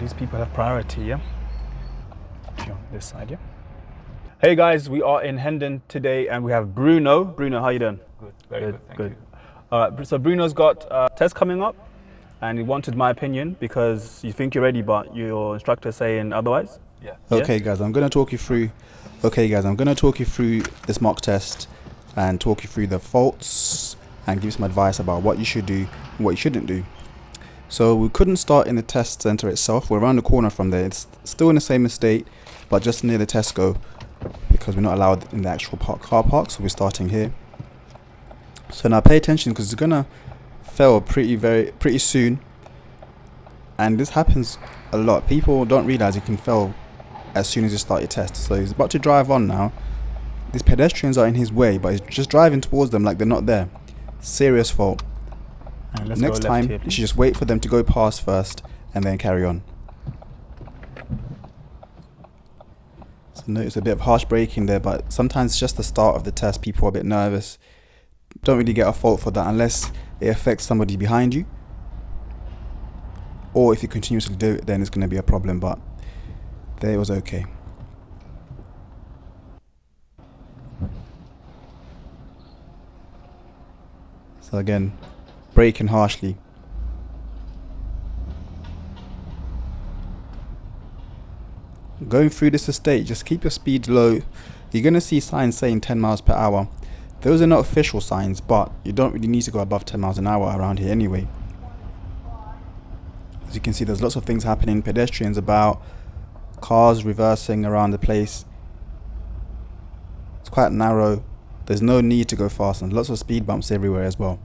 these people have priority, yeah? On this side, yeah? Hey guys, we are in Hendon today and we have Bruno. Bruno, how you doing? Good, very good, thank you. All right, so Bruno's got a test coming up and he wanted my opinion because you think you're ready, but your instructor's saying otherwise. Yeah. Okay guys, I'm going to talk you through this mock test and talk you through the faults and give you some advice about what you should do and what you shouldn't do. So we couldn't start in the test center itself. We're around the corner from there. It's still in the same estate, but just near the Tesco because we're not allowed in the actual car park. So we're starting here. So now pay attention because it's gonna fail pretty soon. And this happens a lot. People don't realize you can fail as soon as you start your test. So he's about to drive on now. These pedestrians are in his way, but he's just driving towards them like they're not there. Serious fault. Next time, you should just wait for them to go past first and then carry on. So notice a bit of harsh braking there, but sometimes it's just the start of the test. People are a bit nervous. Don't really get a fault for that unless it affects somebody behind you. Or if you continuously do it, then it's going to be a problem, but there it was okay. So again, braking harshly. Going through this estate, just keep your speed low. You're going to see signs saying 10 miles per hour. Those are not official signs, but you don't really need to go above 10 miles an hour around here anyway. As you can see, there's lots of things happening. Pedestrians about, cars reversing around the place. It's quite narrow. There's no need to go fast, and lots of speed bumps everywhere as well.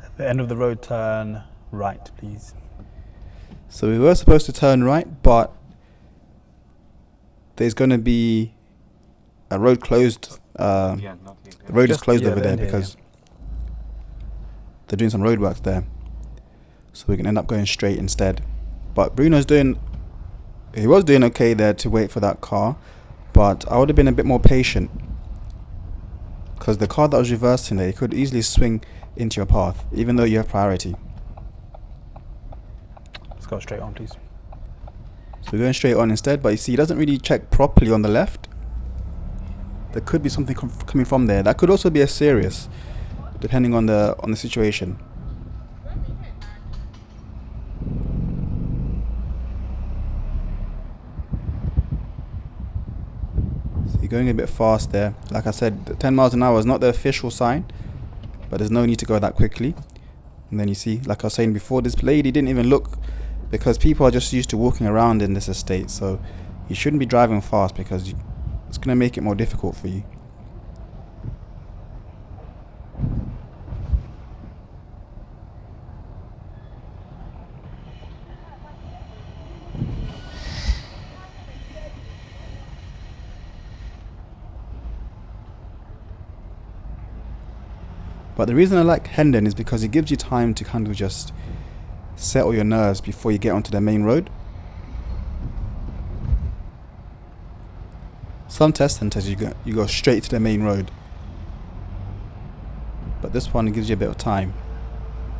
At the end of the road, turn right, please. So we were supposed to turn right, but there's going to be a road closed. The road is closed over there because they're doing some road works there. So we can end up going straight instead. But he was doing okay there to wait for that car. But I would have been a bit more patient because the car that was reversing there, you could easily swing into your path, even though you have priority. Let's go straight on, please. So we're going straight on instead, but you see, he doesn't really check properly on the left. There could be something coming from there. That could also be a serious, depending on the situation. So you're going a bit fast there. Like I said, 10 miles an hour is not the official sign, but there's no need to go that quickly. And then you see, like I was saying before, this lady didn't even look because people are just used to walking around in this estate. So you shouldn't be driving fast because it's going to make it more difficult for you. But the reason I like Hendon is because it gives you time to kind of just settle your nerves before you get onto the main road. Some test centers you go straight to the main road, but this one gives you a bit of time.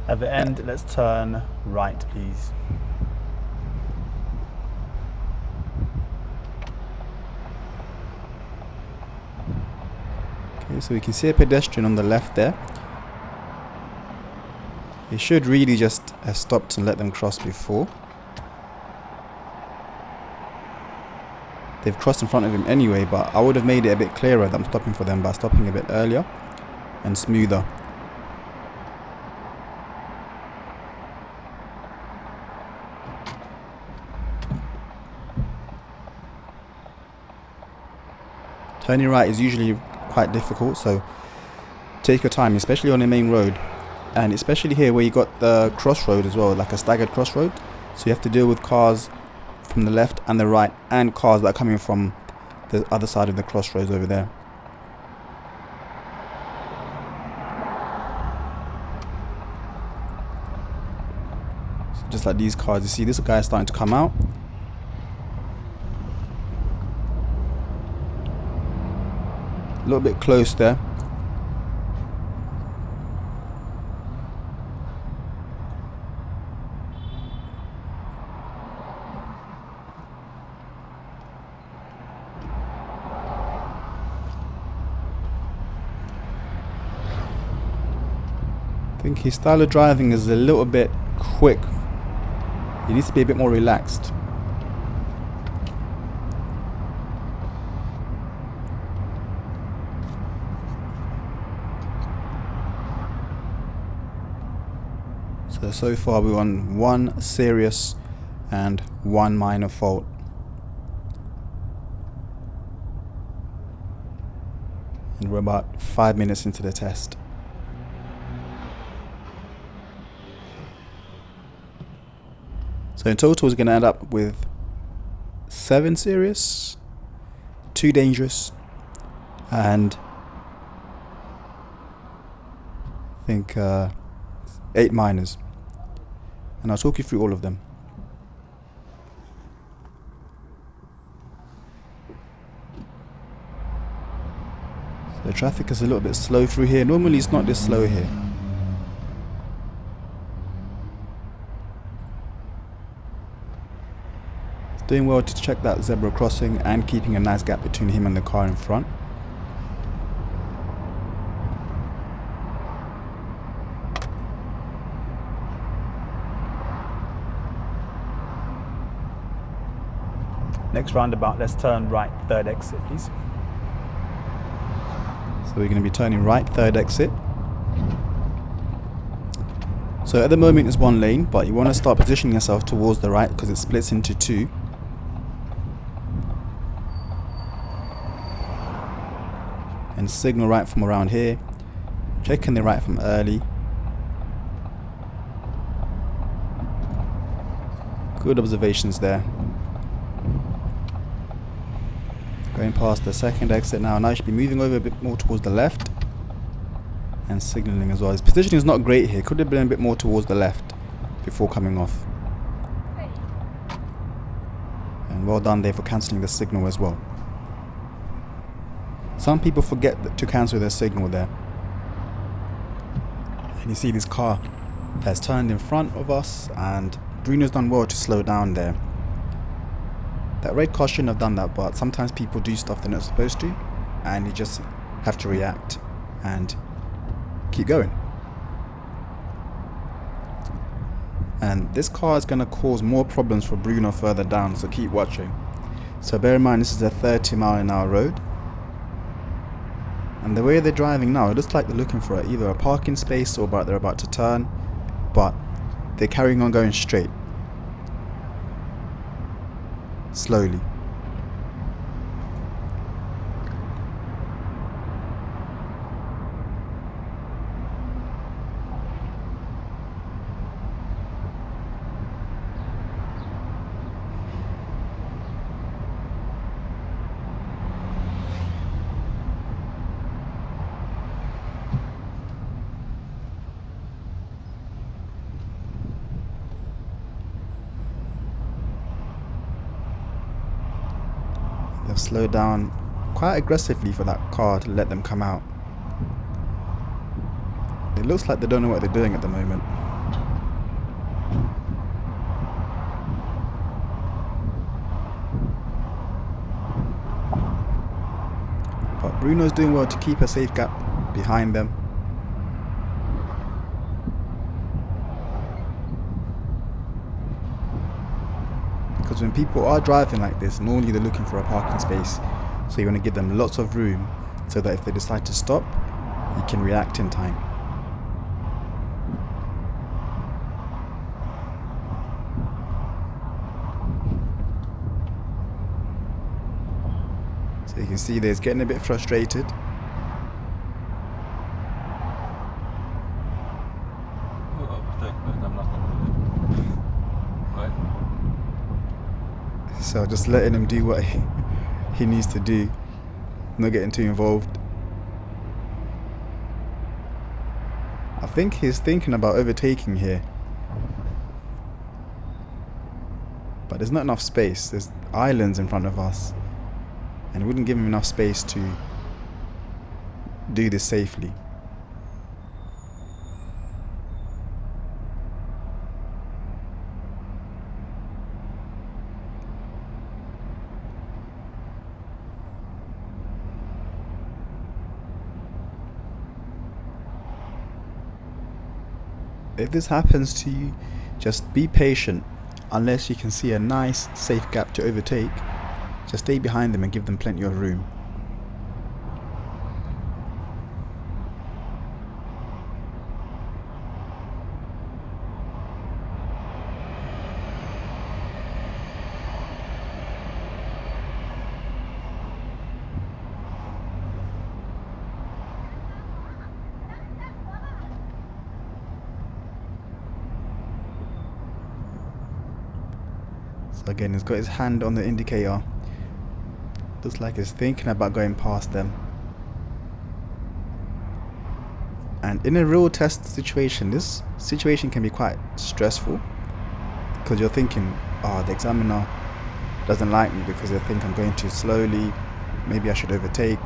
At the end, let's turn right, please. Okay, so we can see a pedestrian on the left there. He should really just have stopped and let them cross before. They've crossed in front of him anyway, but I would have made it a bit clearer that I'm stopping for them by stopping a bit earlier and smoother. Turning right is usually quite difficult, so take your time, especially on the main road. And especially here where you got the crossroad as well, like a staggered crossroad. So you have to deal with cars from the left and the right and cars that are coming from the other side of the crossroads over there. So just like these cars, you see this guy is starting to come out. A little bit close there. I think his style of driving is a little bit quick. He needs to be a bit more relaxed. So far we're on one serious and one minor fault. And we're about 5 minutes into the test. So in total it's going to end up with 7 serious, 2 dangerous, and I think 8 minors. And I'll talk you through all of them. So the traffic is a little bit slow through here. Normally it's not this slow here. It's doing well to check that zebra crossing and keeping a nice gap between him and the car in front. Next roundabout, let's turn right, third exit, please. So we're going to be turning right, third exit. So at the moment it's 1 lane, but you want to start positioning yourself towards the right because it splits into 2. And signal right from around here. Checking the right from early. Good observations there. Going past the second exit now. Now you should be moving over a bit more towards the left. And signalling as well. His positioning is not great here. Could have been a bit more towards the left before coming off. And well done there for cancelling the signal as well. Some people forget to cancel their signal there. And you see this car has turned in front of us, and Bruno's done well to slow down there. That red car shouldn't have done that, but sometimes people do stuff they're not supposed to, and you just have to react and keep going. And this car is going to cause more problems for Bruno further down, so keep watching. So bear in mind this is a 30-mile-an-hour road. And the way they're driving now, it looks like they're looking for either a parking space or they're about to turn, but they're carrying on going straight. Slowly. They've slowed down quite aggressively for that car to let them come out. It looks like they don't know what they're doing at the moment. But Bruno's doing well to keep a safe gap behind them. Because when people are driving like this, normally they're looking for a parking space. So you want to give them lots of room so that if they decide to stop, you can react in time. So you can see there's getting a bit frustrated. So just letting him do what he needs to do, not getting too involved. I think he's thinking about overtaking here, but there's not enough space. There's islands in front of us, and it wouldn't give him enough space to do this safely. If this happens to you, just be patient. Unless you can see a nice safe gap to overtake, just stay behind them and give them plenty of room. So again, he's got his hand on the indicator. Looks like he's thinking about going past them. And in a real test situation, this situation can be quite stressful, because you're thinking, oh, the examiner doesn't like me because they think I'm going too slowly, maybe I should overtake.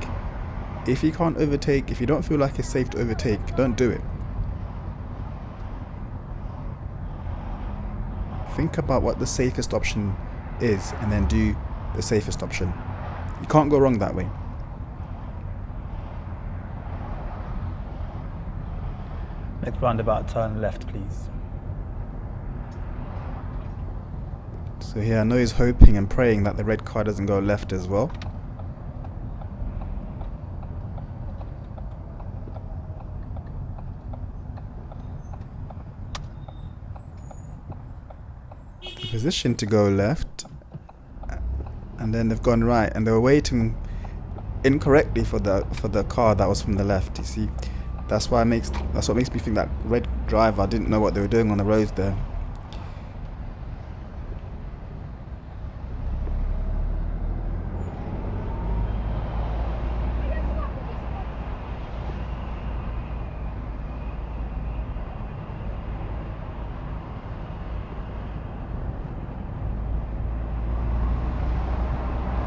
If you can't overtake, if you don't feel like it's safe to overtake, don't do it. Think about what the safest option is and then do the safest option. You can't go wrong that way. Next roundabout, turn left, please. So here I know he's hoping and praying that the red car doesn't go left as well. Position to go left, and then they've gone right, and they were waiting incorrectly for the car that was from the left. You see, that's what makes me think that red driver didn't know what they were doing on the roads there.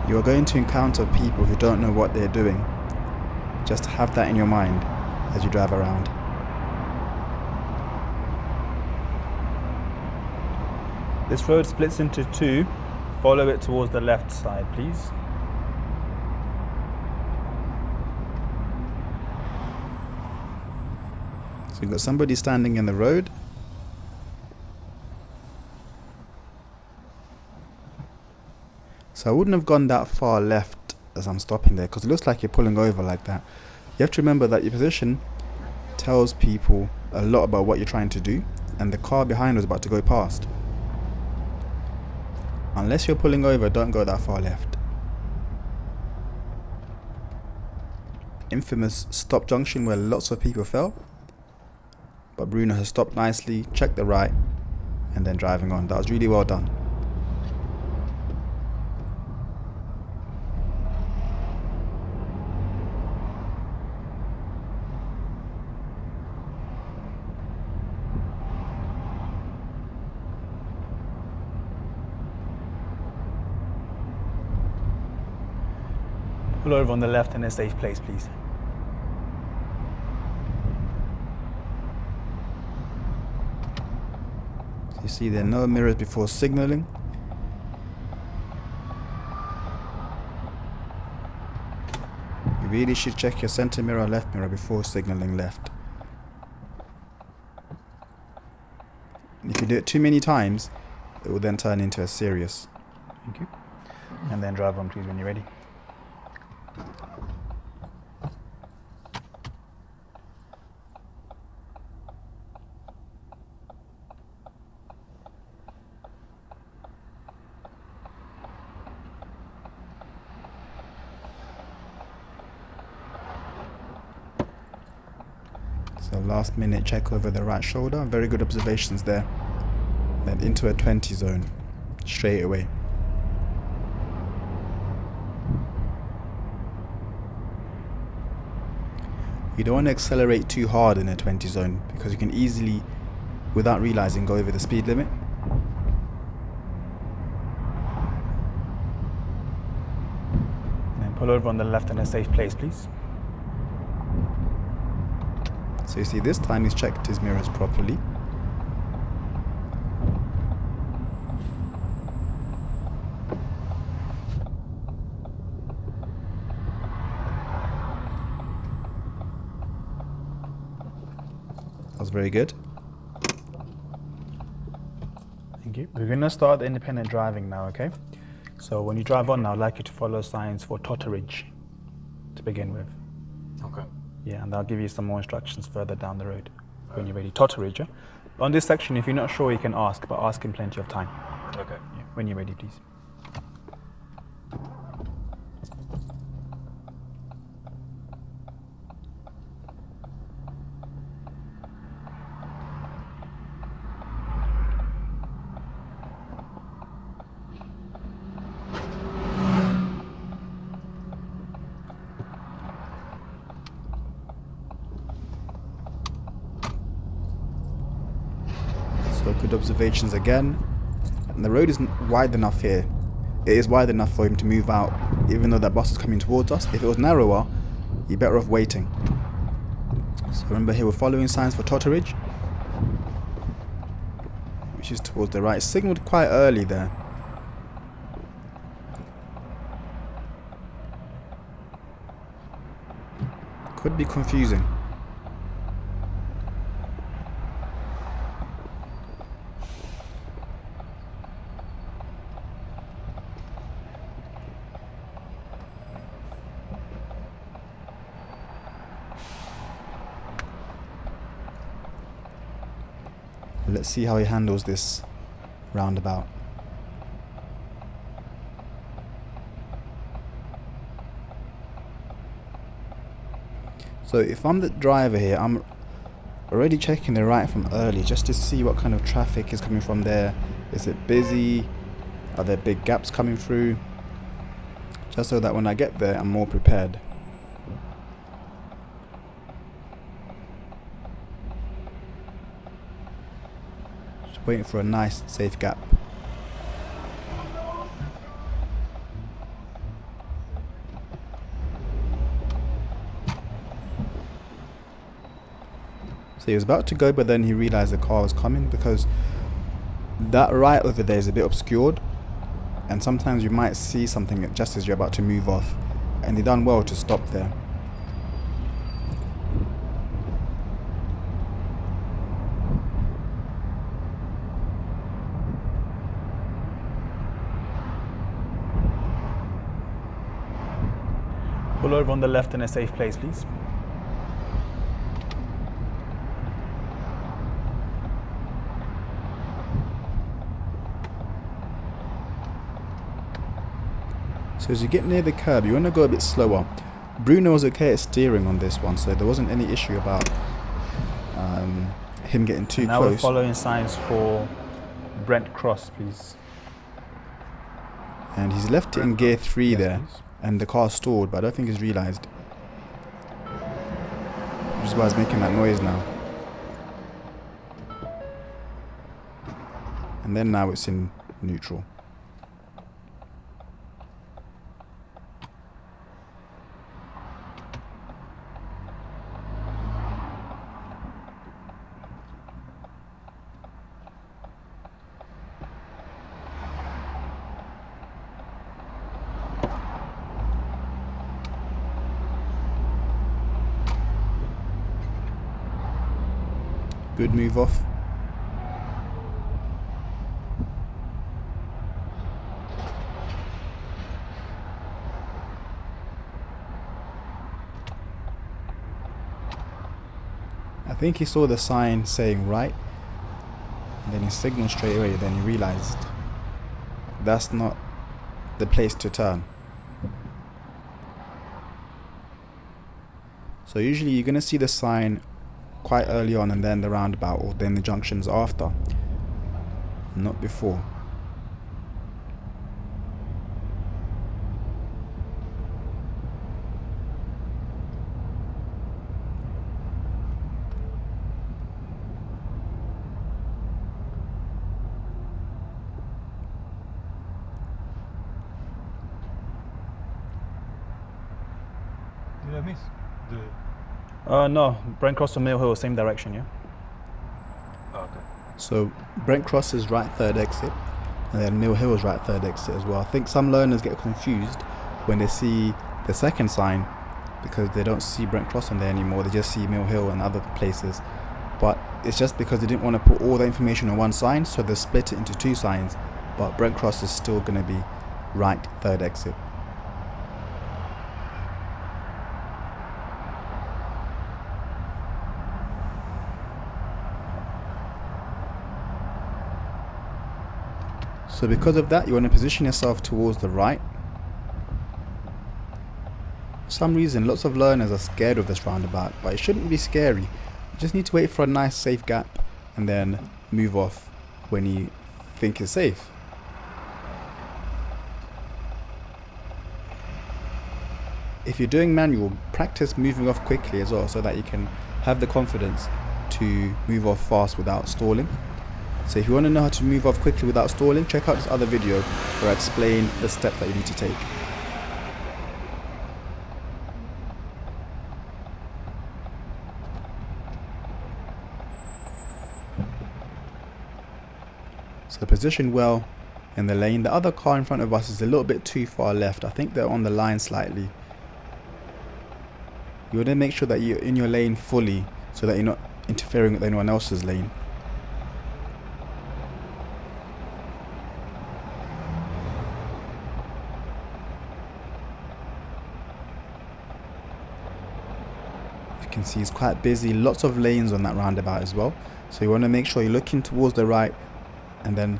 You are going to encounter people who don't know what they're doing. Just have that in your mind as you drive around. This road splits into two. Follow it towards the left side, please. So you've got somebody standing in the road. So I wouldn't have gone that far left as I'm stopping there, because it looks like you're pulling over like that. You have to remember that your position tells people a lot about what you're trying to do, and the car behind was about to go past. Unless you're pulling over, don't go that far left. Infamous stop junction where lots of people fell, but Bruno has stopped nicely, checked the right, and then driving on. That was really well done. Pull over on the left in a safe place, please. You see there are no mirrors before signaling. You really should check your center mirror, left mirror before signaling left. If you do it too many times, it will then turn into a serious. Thank you. And then drive on, please, when you're ready. So last minute check over the right shoulder. Very good observations there. Then into a 20 zone straight away. You don't want to accelerate too hard in a 20 zone, because you can easily, without realizing, go over the speed limit. And then pull over on the left in a safe place, please. So you see, this time he's checked his mirrors properly. That was very good. Thank you. We're going to start the independent driving now, okay? So when you drive on now, I'd like you to follow signs for totterage to begin with. Okay. Yeah, and I'll give you some more instructions further down the road when you're ready. Totterage, yeah? On this section, if you're not sure, you can ask, but ask in plenty of time. Okay. Yeah, when you're ready, please. So good observations again. And the road isn't wide enough here. It is wide enough for him to move out, even though that bus is coming towards us. If it was narrower, you're better off waiting. So remember here, we're following signs for totterage, which is towards the right. Signaled quite early there. Could be confusing. Let's see how he handles this roundabout. So if I'm the driver here, I'm already checking the right from early just to see what kind of traffic is coming from there. Is it busy? Are there big gaps coming through? Just so that when I get there, I'm more prepared. Just waiting for a nice, safe gap. So he was about to go, but then he realized the car was coming, because that right over there is a bit obscured, and sometimes you might see something just as you're about to move off, and he done well to stop there. Pull over on the left in a safe place, please. So as you get near the curb, you want to go a bit slower. Bruno was okay at steering on this one, so there wasn't any issue about him getting too Now close. we're following signs for Brent Cross, please. And he's left it in gear 3 Yes, there, please. and the car stalled, but I don't think he's realised. Which is why it's making that noise now. And then now it's in neutral. Good move off. I think he saw the sign saying right, and then he signaled straight away. Then he realized that's not the place to turn. So usually you're going to see the sign quite early on, and then the roundabout, or then the junctions after, not before. Did I miss the No, Brent Cross to Mill Hill, same direction, yeah? Okay. So Brent Cross is right third exit, and then Mill Hill is right third exit as well. I think some learners get confused when they see the second sign because they don't see Brent Cross on there anymore. They just see Mill Hill and other places. But it's just because they didn't want to put all the information on one sign, so they split it into two signs. But Brent Cross is still going to be right third exit. So because of that, you want to position yourself towards the right. For some reason, lots of learners are scared of this roundabout, but it shouldn't be scary. You just need to wait for a nice safe gap and then move off when you think it's safe. If you're doing manual, practice moving off quickly as well so that you can have the confidence to move off fast without stalling. So if you want to know how to move off quickly without stalling, check out this other video where I explain the steps that you need to take. So position well in the lane. The other car in front of us is a little bit too far left. I think they're on the line slightly. You want to make sure that you're in your lane fully so that you're not interfering with anyone else's lane. You can see it's quite busy, lots of lanes on that roundabout as well. So you want to make sure you're looking towards the right and then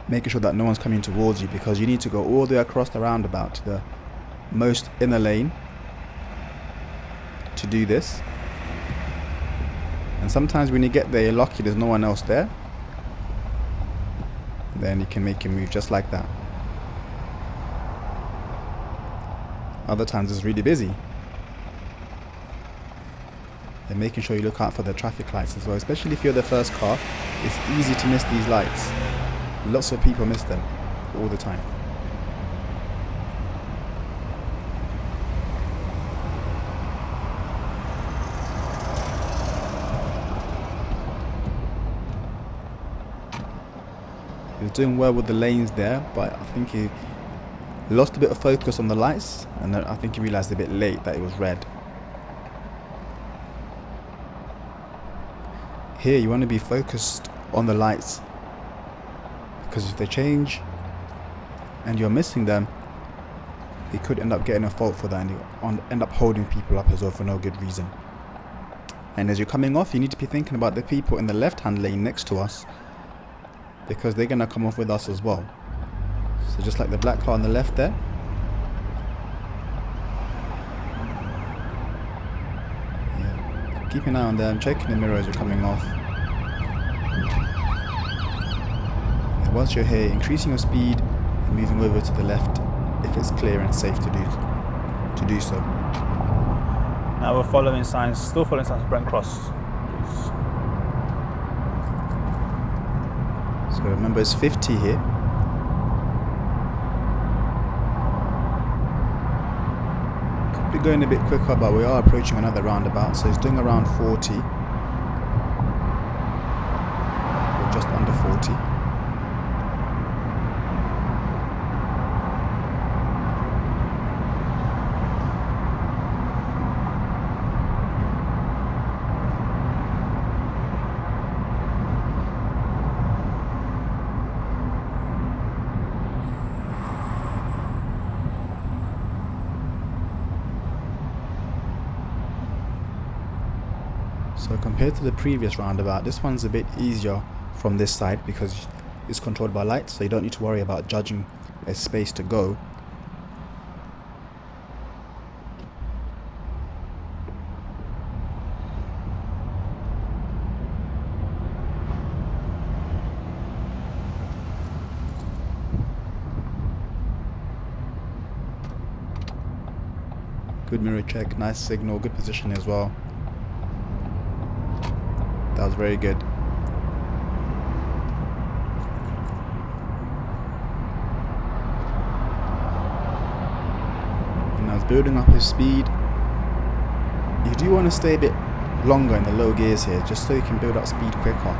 making sure that no one's coming towards you, because you need to go all the way across the roundabout to the most inner lane to do this. And sometimes when you get there, you're lucky there's no one else there. And then you can make your move just like that. Other times it's really busy. And making sure you look out for the traffic lights as well, especially if you're the first car. It's easy to miss these lights. Lots of people miss them all the time. He was doing well with the lanes there, but I think he lost a bit of focus on the lights, and then I think he realized a bit late that it was red. Here you want to be focused on the lights, because if they change and you're missing them, you could end up getting a fault for that, and you end up holding people up as well for no good reason. And as you're coming off, you need to be thinking about the people in the left hand lane next to us, because they're going to come off with us as well. So just like the black car on the left there, keep an eye on them, checking the mirror as you're coming off. And once you're here, increasing your speed and moving over to the left if it's clear and safe to do so. Now we're following signs, still following signs of Brent Cross. So remember, it's 50 here. Could be going a bit quicker, but we are approaching another roundabout, so it's doing around 40. Or just under 40. So compared to the previous roundabout, this one's a bit easier from this side because it's controlled by lights, so you don't need to worry about judging a space to go. Good mirror check, nice signal, good position as well. That was very good. And now he's building up his speed. you do want to stay a bit longer in the low gears here, just so you can build up speed quicker.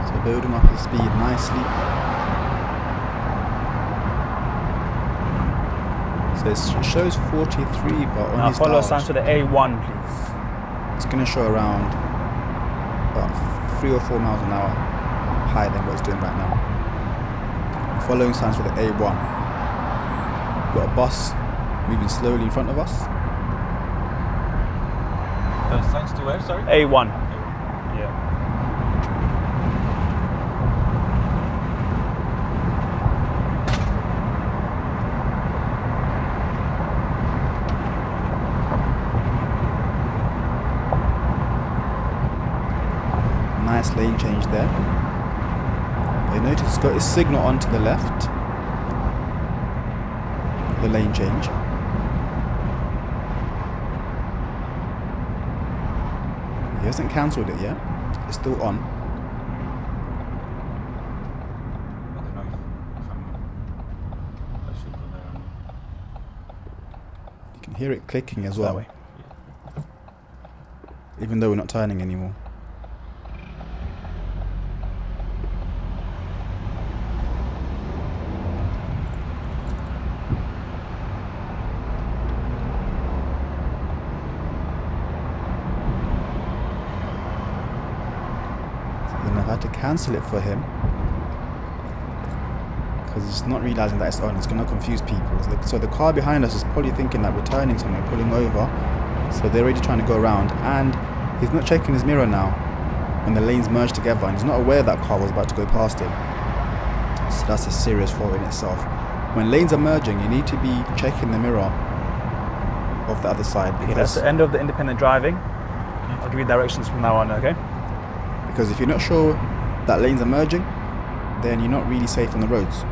So building up his speed nicely. So it shows 43, but on Now his follow dials, signs to the A1, please. it's going to show around about 3 or 4 miles an hour higher than what it's doing right now. Following signs for the A1. Got a bus moving slowly in front of us. Signs to where, sorry? A1. Yeah. Nice lane change there. You notice it's got its signal onto the left. The lane change. He hasn't cancelled it yet. It's still on. I don't know if I should go there. You can hear it clicking as That well. way. Even though we're not turning anymore. Then I've had to cancel it for him because it's not realizing that it's on. It's going to confuse people. So the car behind us is probably thinking that we're turning somewhere, pulling over. So they're already trying to go around, and he's not checking his mirror now when the lanes merge together, and he's not aware that car was about to go past him. So that's a serious fault in itself. When lanes are merging, you need to be checking the mirror of the other side, Okay, that's because the end of the independent driving. I'll give you directions from now on, okay? Because if you're not sure that lanes are merging, then you're not really safe on the roads.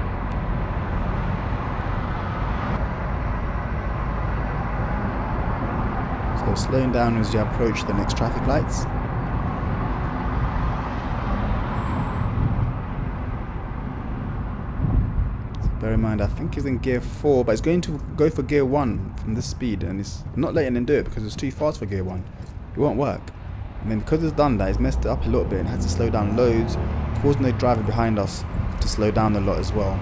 So slowing down as you approach the next traffic lights. So bear in mind, I think he's in gear 4, but he's going to go for gear 1 from this speed, and it's not letting him do it because it's too fast for gear 1. It won't work. And then because it's done that, it's messed it up a little bit and had to slow down loads, causing the driver behind us to slow down a lot as well.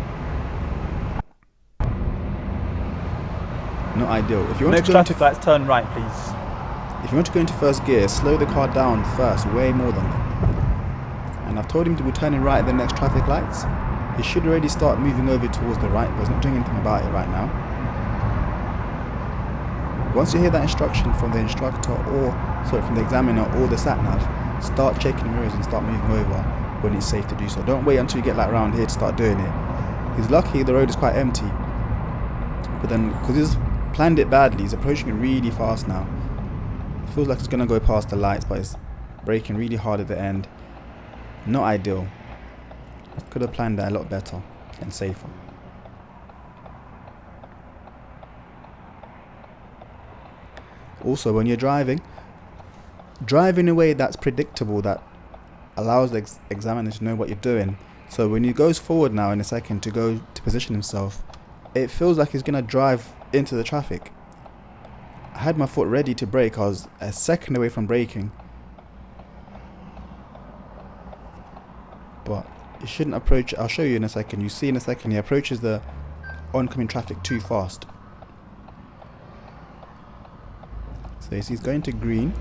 Not ideal. If you want Next to go into, traffic lights, turn right, please. if you want to go into first gear, slow the car down first, way more than that. And I've told him to be turning right at the next traffic lights. He should already start moving over towards the right, but he's not doing anything about it right now. Once you hear that instruction from the instructor, or from the examiner or the sat-nav, start checking the mirrors and start moving over when it's safe to do so. Don't wait until you get like round here to start doing it. He's lucky the road is quite empty, but then because he's planned it badly, he's approaching it really fast now. It feels like it's going to go past the lights, but it's braking really hard at the end. Not ideal. Could have planned that a lot better and safer. Also, when you're driving in a way that's predictable, that allows the examiner to know what you're doing. So when he goes forward now in a second to go to position himself, it feels like he's going to drive into the traffic. I had my foot ready to brake. I was a second away from braking. But he shouldn't approach. I'll show you in a second. You see in a second he approaches the oncoming traffic too fast. So he's going to green.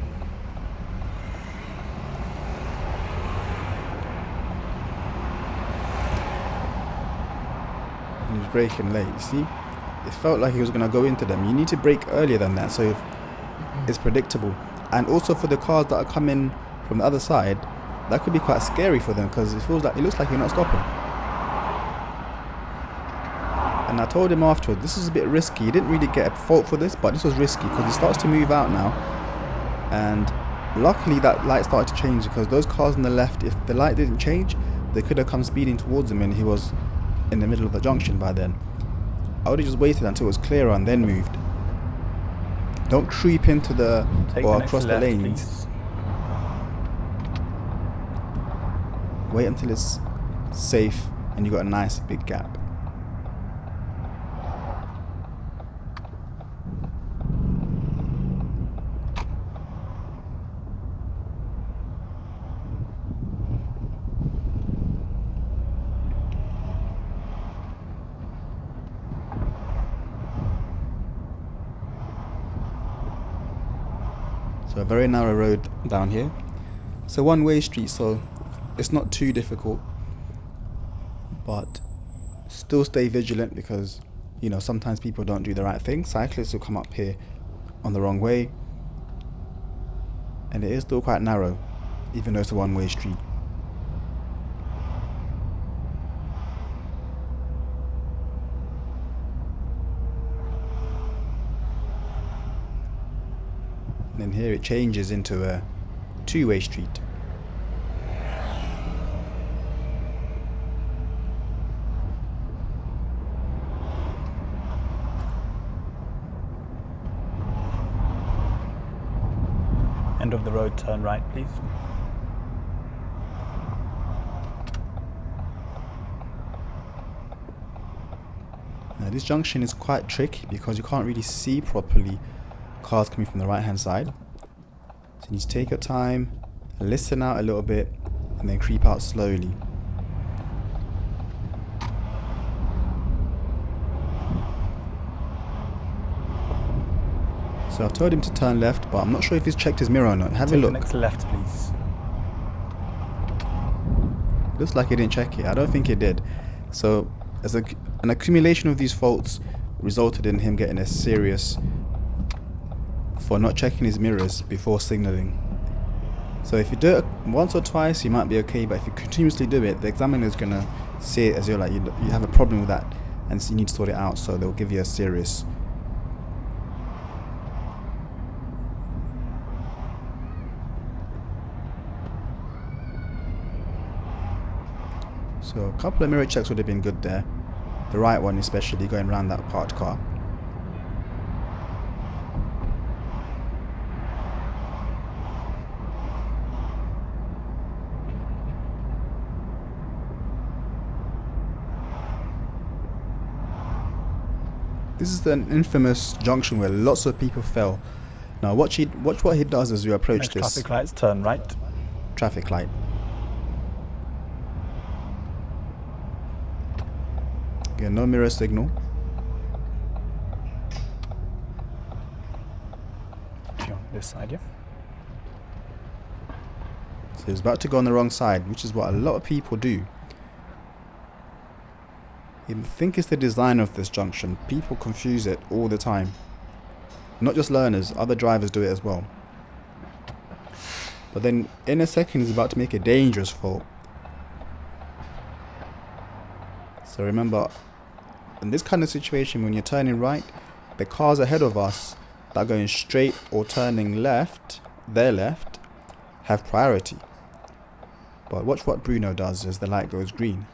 And he's braking late, you see? It felt like he was going to go into them. You need to brake earlier than that, so it's predictable. And also for the cars that are coming from the other side, that could be quite scary for them, because it looks like you're not stopping. And I told him afterwards, this is a bit risky. He didn't really get a fault for this, but this was risky because he starts to move out now. And luckily that light started to change, because those cars on the left, if the light didn't change, they could have come speeding towards him, and he was in the middle of the junction by then. I would have just waited until it was clearer and then moved. Don't creep into the Take or the next across the left, lanes. please. Wait until it's safe and you got a nice big gap. So a very narrow road down here. It's a one-way street, so it's not too difficult, but still stay vigilant because, you know, sometimes people don't do the right thing. Cyclists will come up here on the wrong way, and it is still quite narrow, even though it's a one-way street. And then here it changes into a two-way street. End of the road, turn right, please. Now this junction is quite tricky because you can't really see properly cars coming from the right hand side. So you need to take your time, listen out a little bit, and then creep out slowly. So I've told him to turn left, but I'm not sure if he's checked his mirror or not. Have a look. Take the next left, please. Looks like he didn't check it. I don't think he did. So as an accumulation of these faults resulted in him getting a serious for not checking his mirrors before signaling. So if you do it once or twice, you might be okay, but if you continuously do it, the examiner is gonna see it as you're like you have a problem with that, and so you need to sort it out. So they'll give you a serious. So a couple of mirror checks would have been good there. The right one especially, going around that parked car. This is an infamous junction where lots of people fell. Now watch what he does as you approach Next this traffic lights, turn right. traffic light. Again, no mirror signal. Okay, on this side, yeah. So he's about to go on the wrong side, which is what a lot of people do. I think it's the design of this junction. People confuse it all the time. Not just learners, other drivers do it as well. But then in a second he's about to make a dangerous fault. So remember, in this kind of situation, when you're turning right, the cars ahead of us that are going straight or turning left, their left, have priority. But watch what Bruno does as the light goes green.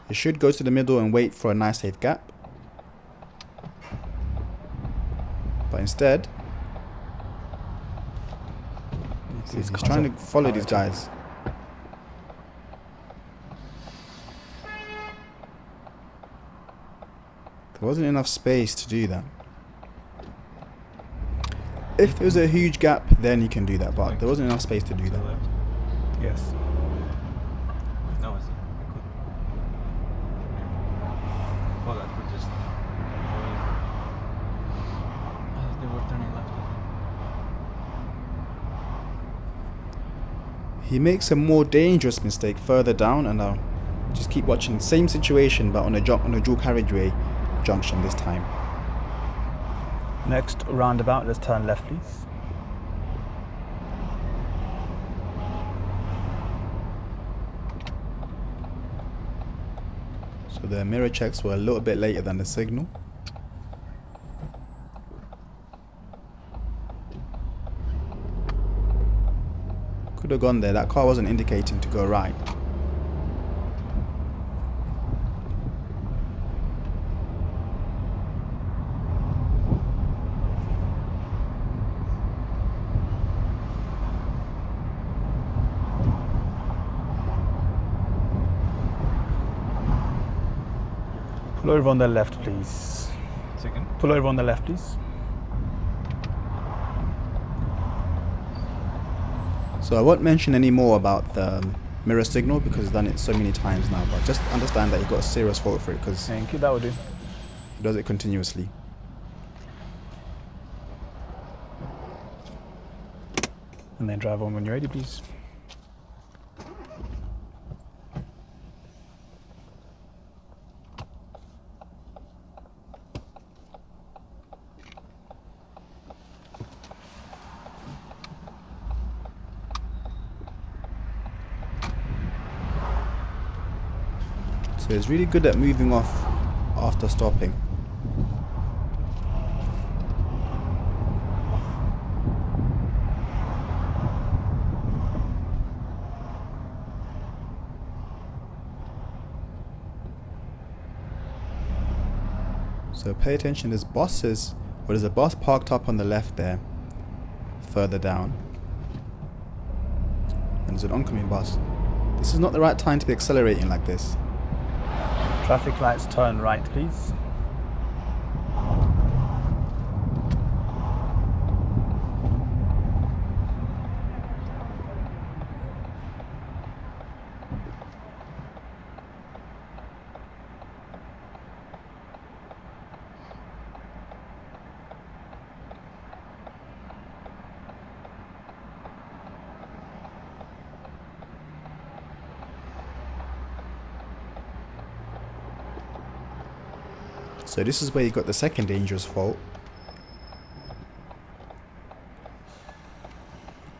He should go to the middle and wait for a nice safe gap. But instead, he's trying to follow these guys. There wasn't enough space to do that. If there was a huge gap, then you can do that, but there wasn't enough space to do To the that. left. Yes. No, I could. Well, I could just. They were turning left. He makes a more dangerous mistake further down, and I'll just keep watching. Same situation, but on a dual carriageway junction this time. Next roundabout, let's turn left, please. So the mirror checks were a little bit later than the signal. Could have gone there. That car wasn't indicating to go right. Pull over on the left, please. Second. Pull over on the left, please. So I won't mention any more about the mirror signal because I've done it so many times now, but just understand that you've got a serious fault for it because Thank you, that will do. he does it continuously. And then drive on when you're ready, please. So he's really good at moving off after stopping. So pay attention, there's buses, well there's a bus parked up on the left there, further down. And there's an oncoming bus. This is not the right time to be accelerating like this. Traffic lights, turn right, please. So this is where you got the second dangerous fault.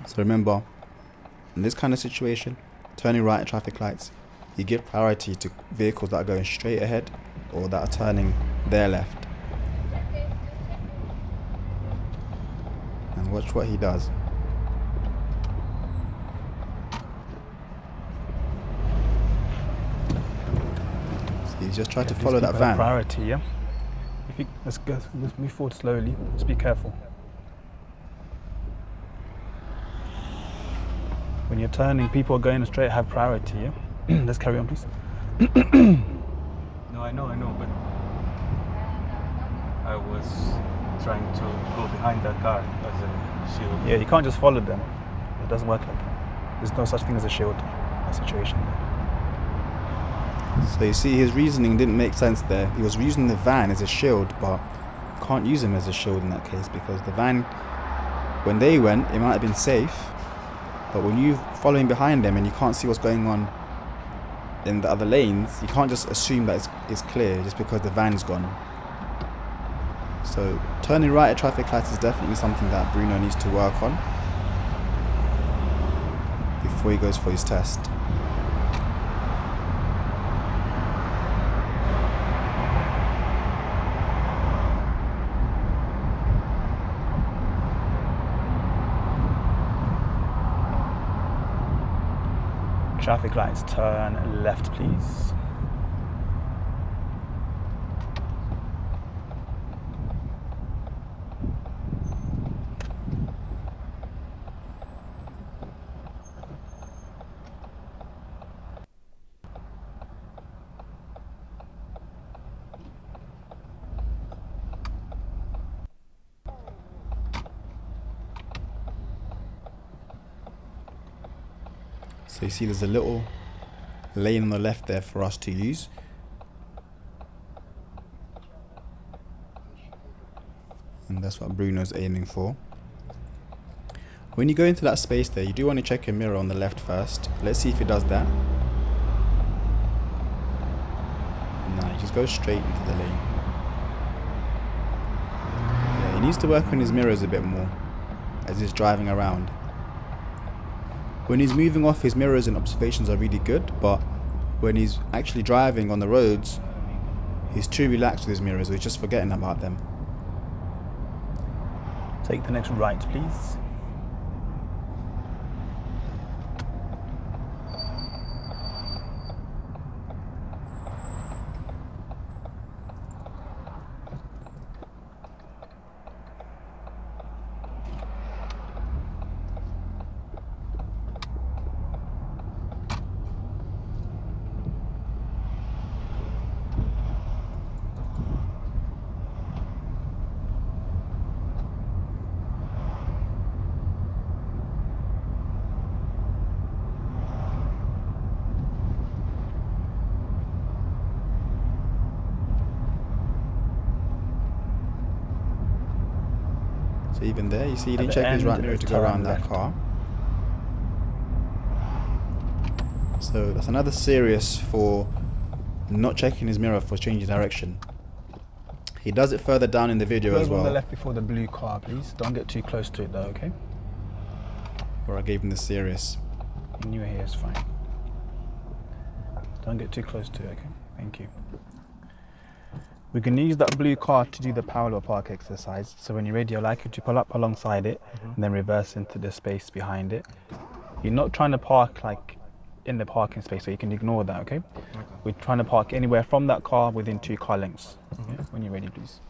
So remember, in this kind of situation, turning right at traffic lights, you give priority to vehicles that are going straight ahead or that are turning their left. And watch what he does. So he's just trying to These follow that people have van. Priority, yeah. If you, let's go. Let's move forward slowly. Just be careful. When you're turning, people are going straight. Have priority, yeah. Let's carry on, please. No, I know, but I was trying to go behind that car as a shield. Yeah, you can't just follow them. It doesn't work like that. There's no such thing as a shield. That situation there. So you see his reasoning didn't make sense there. He was using the van as a shield, but can't use him as a shield in that case because the van, when they went, it might have been safe, but when you following behind them and you can't see what's going on in the other lanes, you can't just assume that it's clear just because the van's gone. So turning right at traffic lights is definitely something that Bruno needs to work on before he goes for his test. Traffic lights, turn left, please. So you see there's a little lane on the left there for us to use. And that's what Bruno's aiming for. When you go into that space there, you do want to check your mirror on the left first. Let's see if it does that. No, he just goes straight into the lane. Yeah, he needs to work on his mirrors a bit more as he's driving around. When he's moving off, his mirrors and observations are really good, but when he's actually driving on the roads, he's too relaxed with his mirrors, so he's just forgetting about them. Take the next right, please. So even there, you see he At didn't the check his end, right mirror to go turn around that left. car. So that's another serious for not checking his mirror for changing direction. He does it further down in the video Go as on the well, left before the blue car, please. Don't get too close to it though, okay? where I gave him the serious. You knew here is fine. Don't get too close to it, okay? Thank you. We can use that blue car to do the parallel park exercise. So when you're ready, I'd like you to pull up alongside it and then reverse into the space behind it. You're not trying to park like in the parking space, so you can ignore that, okay? We're trying to park anywhere from that car within 2 car lengths. Yeah? When you're ready, please.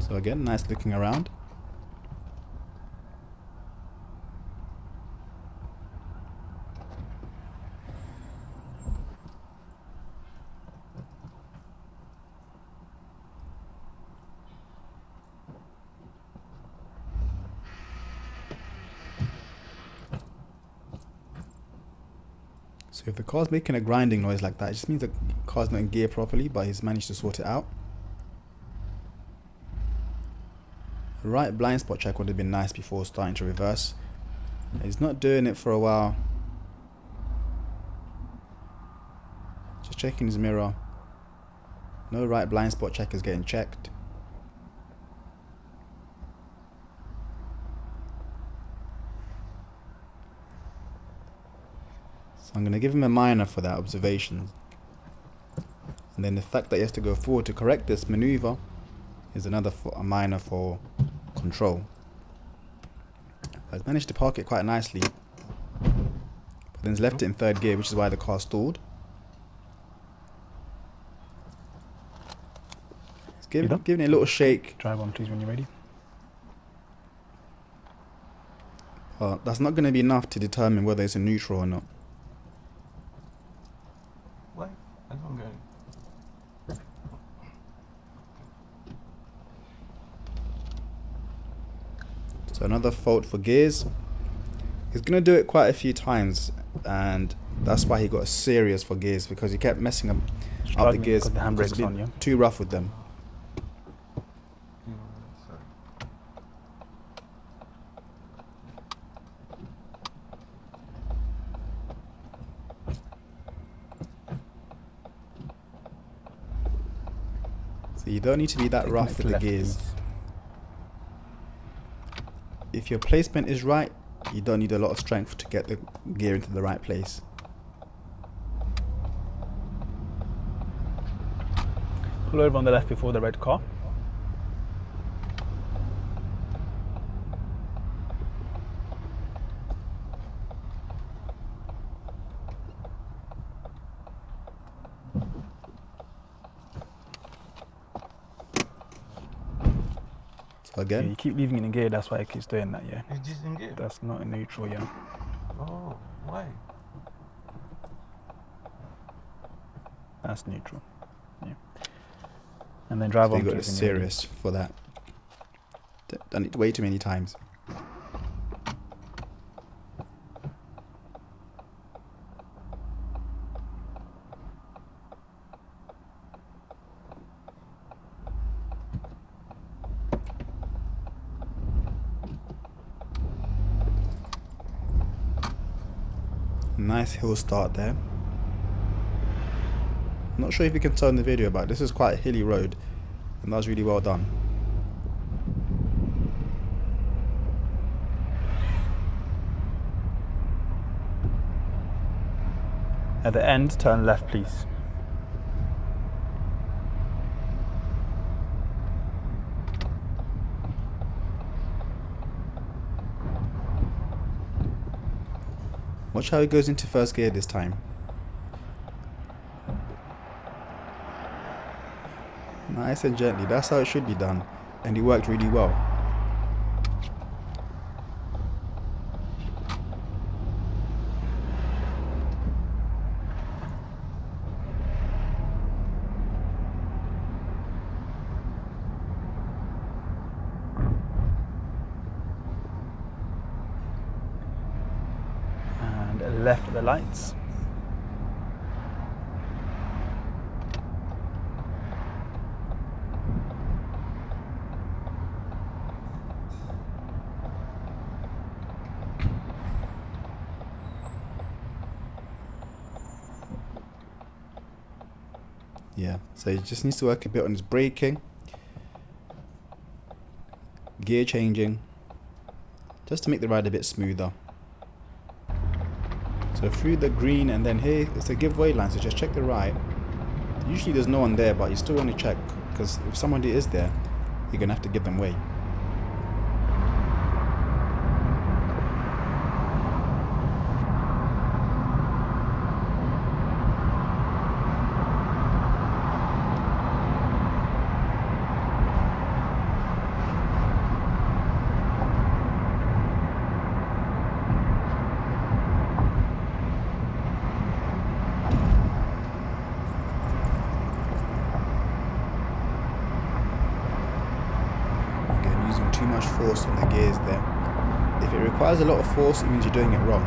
So again, nice looking around. So if the car's making a grinding noise like that, it just means the car's not in gear properly, but he's managed to sort it out. The right blind spot check would have been nice before starting to reverse. He's not doing it for a while. Just checking his mirror. No right blind spot check is getting checked. So I'm going to give him a minor for that observation. And then the fact that he has to go forward to correct this maneuver is another a minor for control. I've managed to park it quite nicely, but then he's left it in 3rd gear, which is why the car stalled. He's giving it a little shake. Drive on, please, when you're ready. That's not going to be enough to determine whether it's a neutral or not. Why? I don't get it. So another fault for gears. He's going to do it quite a few times, and that's why he got a serious for gears, because he kept messing up the Struggling gears with the because handbrakes he'd on, been yeah? too rough with them. Sorry. So you don't need to be that rough with the Left, gears. please. If your placement is right, you don't need a lot of strength to get the gear into the right place. Pull over on the left before the red car. So Yeah, again, you keep leaving it in gear, that's why it keeps doing that, yeah? It's just in gear. That's not in neutral, yeah? Oh, why? That's neutral. Yeah. And then drive so on, you got the please, when you're ready. serious for that. Done it way too many times. Nice hill start there. Not sure if you can tell in the video, but this is quite a hilly road, and that was really well done. At the end, turn left, please. Watch how he goes into 1st gear this time. Nice and gently, that's how it should be done, and he worked really well. And left at the lights. Yeah, so he just needs to work a bit on his braking, gear changing, just to make the ride a bit smoother. So through the green, and then here it's a giveaway line, so just check the right. Usually there's no one there, but you still want to check, because if somebody is there, you're gonna have to give them way. Using too much force on the gears there. If it requires a lot of force, it means you're doing it wrong.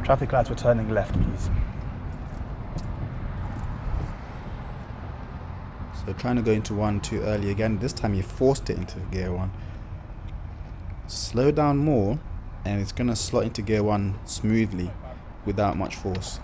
Traffic lights were turning left, please. So trying to go into 1 too early again. This time you forced it into gear 1. Slow down more and it's going to slot into gear 1 smoothly without much force.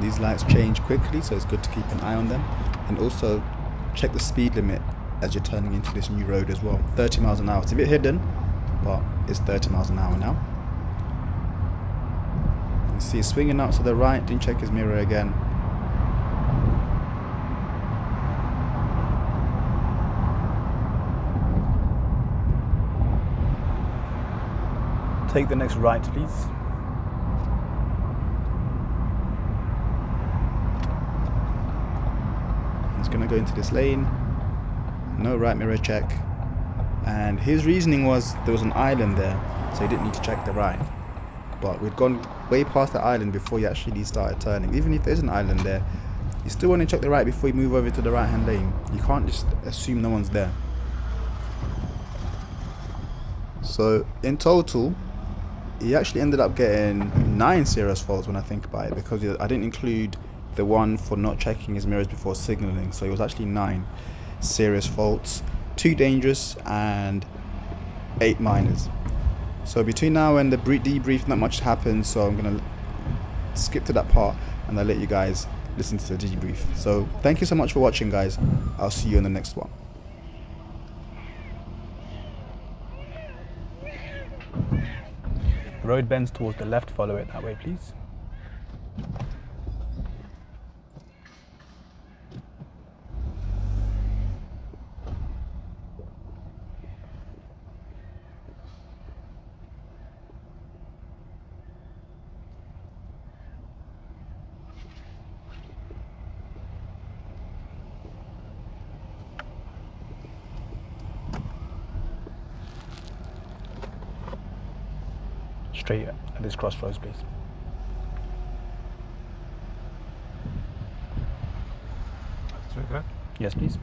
These lights change quickly, so it's good to keep an eye on them, and also check the speed limit as you're turning into this new road as well. 30 miles an hour. It's a bit hidden, but it's 30 miles an hour now. You see he's swinging out to the right, didn't check his mirror again. Take the next right, please. He's going to go into this lane. No right mirror check. And his reasoning was there was an island there, so he didn't need to check the right. But we'd gone way past the island before he actually started turning. Even if there's an island there, you still want to check the right before you move over to the right hand lane. You can't just assume no one's there. So in total, he actually ended up getting 9 serious faults when I think about it, because I didn't include the one for not checking his mirrors before signaling. So it was actually 9 serious faults, 2 dangerous and 8 minors. So between now and the debrief, not much happens, so I'm gonna skip to that part and I'll let you guys listen to the debrief. So thank you so much for watching, guys. I'll see you in the next one. The road bends towards the left, follow it that way, please. Straight at this crossroads, please. Straight, right? Yes, please.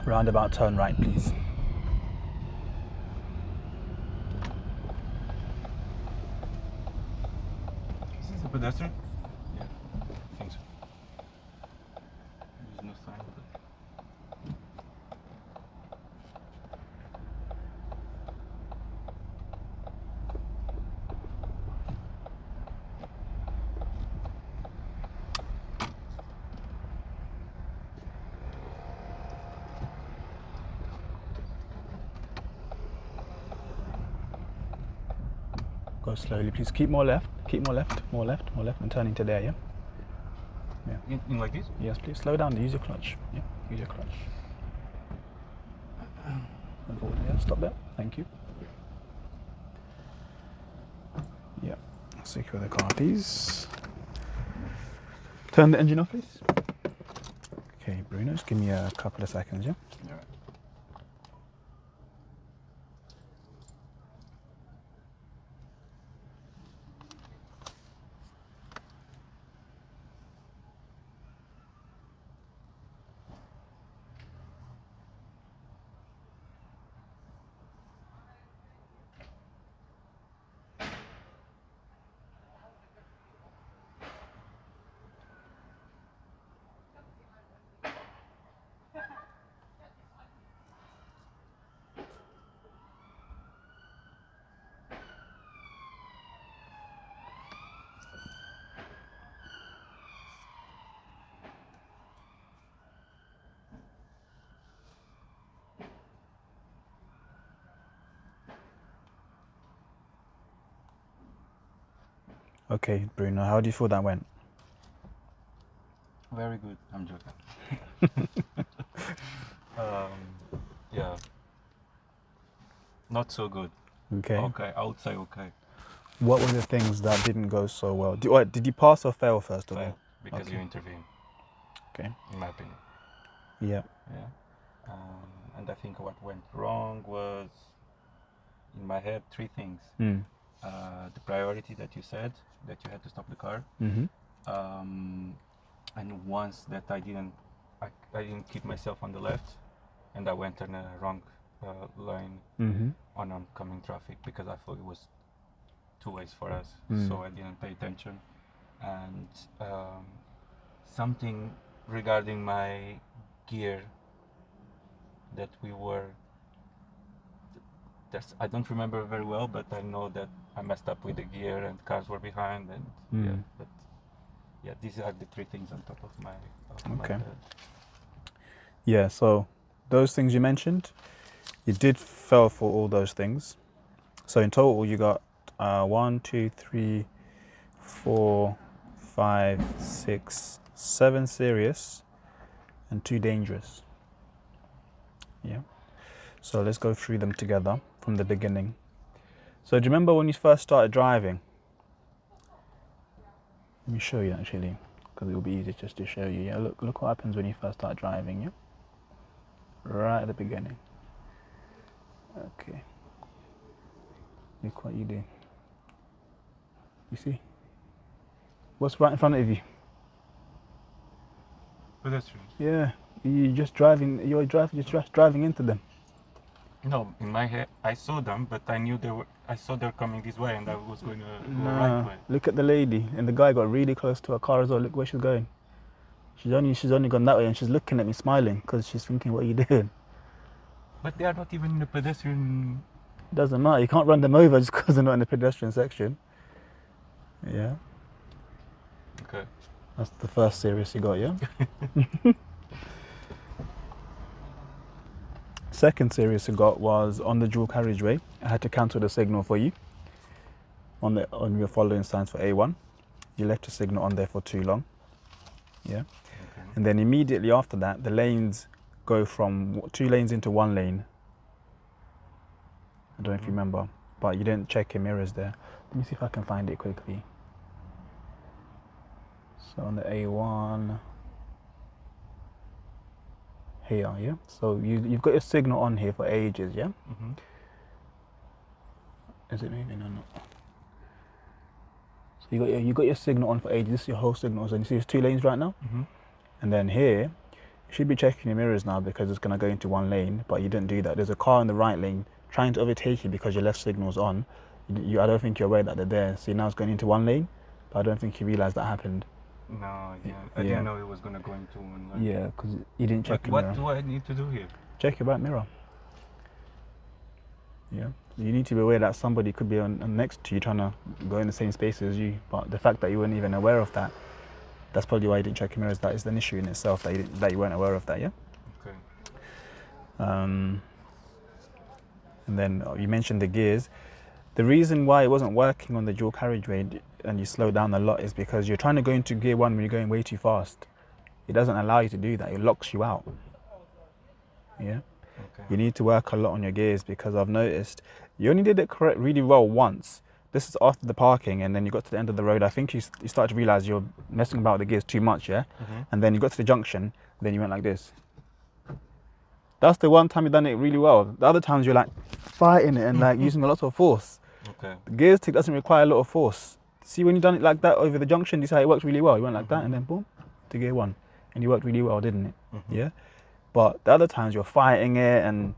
Roundabout turn right, please. Is this a pedestrian? Yeah, I think so. There's no sign of it. Go slowly, please. Keep more left. Keep more left. More left. More left. And turn into there, yeah? Yeah. In like this? Yes, please. Slow down. Use your clutch. Yeah. Use your clutch. Yeah, stop there. Thank you. Yeah. Secure the car, please. Turn the engine off, please. Okay, Bruno, just give me a couple of seconds, yeah? Yeah. Okay, Bruno, how do you feel that went? Very good. I'm joking. Yeah. Not so good. Okay. Okay, I would say okay. What were the things that didn't go so well? Did you pass or fail first of Fail, all? because Okay. you intervened, Okay. in my opinion. Yeah. Yeah. And I think what went wrong was, in my head, three things. Mm. The priority that you said, that you had to stop the car. Mm-hmm. And once that I didn't keep myself on the left, and I went on a wrong lane Mm-hmm. on oncoming traffic because I thought it was two ways for us, so I didn't pay attention. And something regarding my gear that we were, I don't remember very well, but I know that I messed up with the gear and cars were behind, and yeah, but yeah, these are the three things on top of my Okay. head. Yeah, so those things you mentioned, you did fail for all those things. So in total, you got 1, 2, 3, 4, 5, 6, 7 serious and 2 dangerous. Yeah. So let's go through them together from the beginning. So do you remember when you first started driving? Let me show you actually, because it will be easier just to show you. Yeah, look what happens when you first start driving. Yeah. Right at the beginning. Okay. Look what you do. You see? What's right in front of you? Pedestrians. Yeah. You're just driving into them. No, in my head, I saw them, but I knew I saw they're coming this way, and I was going to go right way. Look at the lady, and the guy got really close to her car as well. Look where she's going. She's only gone that way, and she's looking at me smiling because she's thinking, "What are you doing?" But they are not even in the pedestrian. Doesn't matter. You can't run them over just because they're not in the pedestrian section. Yeah. Okay. That's the first serious you got, yeah? Second serious you got was on the dual carriageway. I had to cancel the signal for you on your following signs for A1. You left the signal on there for too long. Yeah. Okay. And then immediately after that, the lanes go from 2 lanes into 1 lane. I don't know if you remember, but you didn't check your mirrors there. Let me see if I can find it quickly. So on the A1, here, yeah? So you've got your signal on here for ages, yeah? Mm-hmm. Is it moving or not? So you got your signal on for ages. This is your whole signal. So you see there's 2 lanes right now? Mm-hmm. And then here, you should be checking your mirrors now because it's going to go into 1 lane, but you didn't do that. There's a car in the right lane trying to overtake you because your left signal's on. I don't think you're aware that they're there. See, now it's going into 1 lane, but I don't think you realised that happened. No, yeah. I didn't know it was going to go into 1 lane. Yeah, because you didn't check your What mirror. do I need to do here? Check your right mirror. Yeah, you need to be aware that somebody could be on next to you trying to go in the same space as you, but the fact that you weren't even aware of that, that's probably why you didn't check your mirrors. That is an issue in itself, that you weren't aware of that, yeah? Okay. And then you mentioned the gears. The reason why it wasn't working on the dual carriageway and you slow down a lot is because you're trying to go into gear 1 when you're going way too fast. It doesn't allow you to do that. It locks you out. Yeah. Okay. You need to work a lot on your gears, because I've noticed you only did it really well once. This is after the parking, and then you got to the end of the road. I think you started to realize you're messing about with the gears too much, yeah? And then you got to the junction, then you went like this. That's the one time you've done it really well. The other times you're like fighting it and like using a lot of force. Okay. The gear stick doesn't require a lot of force. See, when you've done it like that over the junction, you see how it works really well. You went like that and then boom, to gear 1. And you worked really well, didn't it? Yeah? But the other times you're fighting it and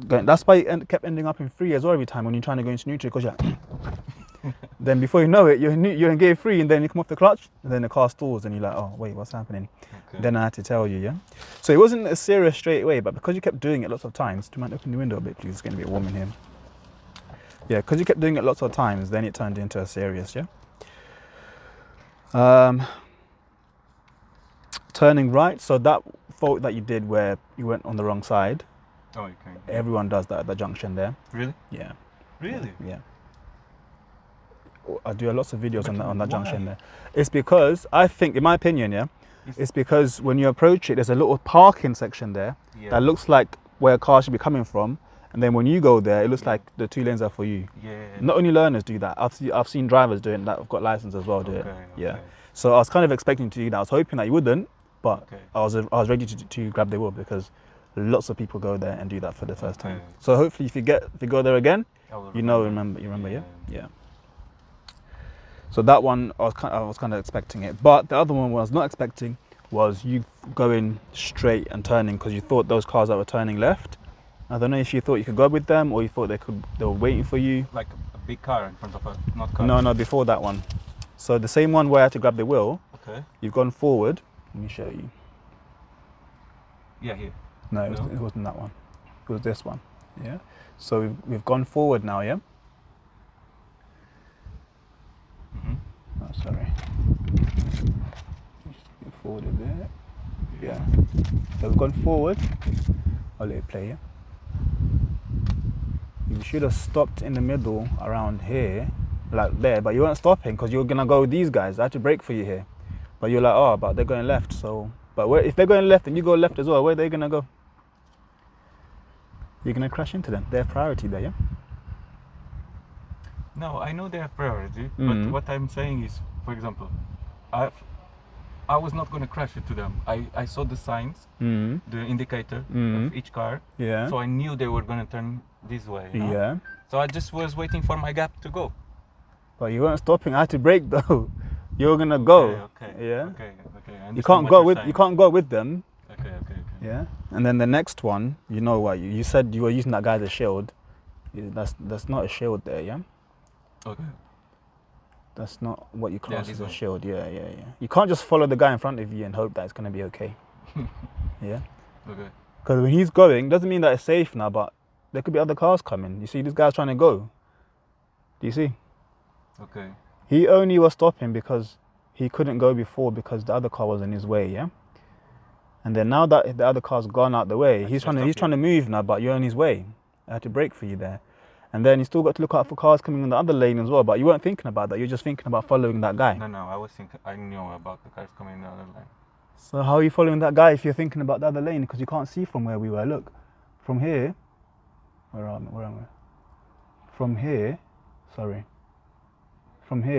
going, that's why you kept ending up in 3 as well every time when you're trying to go into neutral, because you're like, then before you know it, you're in gear 3 and then you come off the clutch and then the car stalls and you're like, oh wait, what's happening? Okay. Then I had to tell you, yeah? So it wasn't as serious straight away, but because you kept doing it lots of times, do you mind opening the window a bit, please? It's getting a bit warm in here. Yeah, because you kept doing it lots of times, then it turned into a serious, yeah? Turning right, so that fault that you did where you went on the wrong side, Oh, okay. everyone does that at the junction there. Really? Yeah. Really? Yeah. I do lots of videos But on that why? junction there. It's because, I think, in my opinion, yeah, it's because when you approach it, there's a little parking section there Yeah. that looks like where a car should be coming from. And then when you go there, it looks like the 2 lanes are for you. Yeah. Not only learners do that. I've seen drivers doing that. I've got license as well do it. Okay, Yeah. okay. So I was kind of expecting to do that. I was hoping that you wouldn't, but Okay. I was ready to grab the wheel, because lots of people go there and do that for the first time. Okay. So hopefully, if you go there again, I will you remember, yeah. Yeah. So that one I was kind of expecting it, but the other one I was not expecting was you going straight and turning, because you thought those cars that were turning left. I don't know if you thought you could go with them or you thought they were waiting for you. Like a big car in front of us, not car. No, before that one. So the same one where I had to grab the wheel, Okay. you've gone forward. Let me show you. Yeah, here. No, No? it wasn't that one. It was this one. Yeah. So we've gone forward now, yeah? Oh, sorry. Just forward a bit. Yeah. So we've gone forward. I'll let it play, yeah? You should have stopped in the middle around here, like there, but you weren't stopping because you were gonna go with these guys. I had to brake for you here. But you're like, oh, but they're going left, so. But if they're going left and you go left as well, where are they gonna go? You're gonna crash into them. They're priority there, yeah? No, I know they have priority, Mhm. but what I'm saying is, for example, I was not going to crash into them. I saw the signs, the indicator of each car, Yeah. so I knew they were going to turn this way. You know? Yeah. So I just was waiting for my gap to go. But you weren't stopping. I had to brake though. You're gonna go. Okay. Yeah. Okay. I You understand can't what go you're with saying. them. Okay. Yeah. And then the next one, you know what? You said you were using that guy as a shield. That's not a shield there, yeah. Okay. That's not what you class this as a one. shield. Yeah. You can't just follow the guy in front of you and hope that it's gonna be okay. Yeah. Okay. Because when he's going, doesn't mean that it's safe now, but there could be other cars coming. You see, this guy's trying to go. Do you see? Okay. He only was stopping because he couldn't go before because the other car was in his way, yeah? And then now that the other car's gone out the way, he's trying to move now, but you're in his way. I had to brake for you there. And then you still got to look out for cars coming in the other lane as well, but you weren't thinking about that. You're just thinking about following that guy. No, I knew about the cars coming in the other lane. So how are you following that guy if you're thinking about the other lane? Because you can't see from where we were. Look, from here, where am I? From here,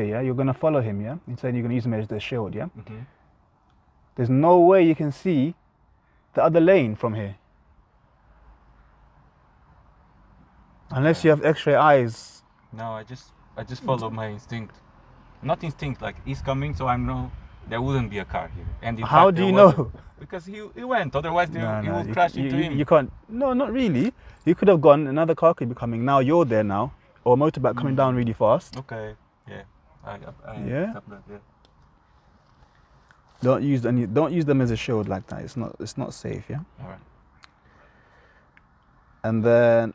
yeah, you're gonna follow him, yeah? You're saying you're gonna use him as the shield, yeah? Mm-hmm. There's no way you can see the other lane from here. Unless you have X-ray eyes. No, I just follow my instinct. Not instinct, like he's coming, so I know there wouldn't be a car here. And in How fact, do there you wasn't. know? Because he went, otherwise he would crash into him. You can't. No, not really. You could have gone. Another car could be coming. Now you're there now, or a motorbike coming down really fast. Okay, yeah. I Yeah? accept that, yeah. Don't use them as a shield like that. It's not safe. Yeah. All right. And then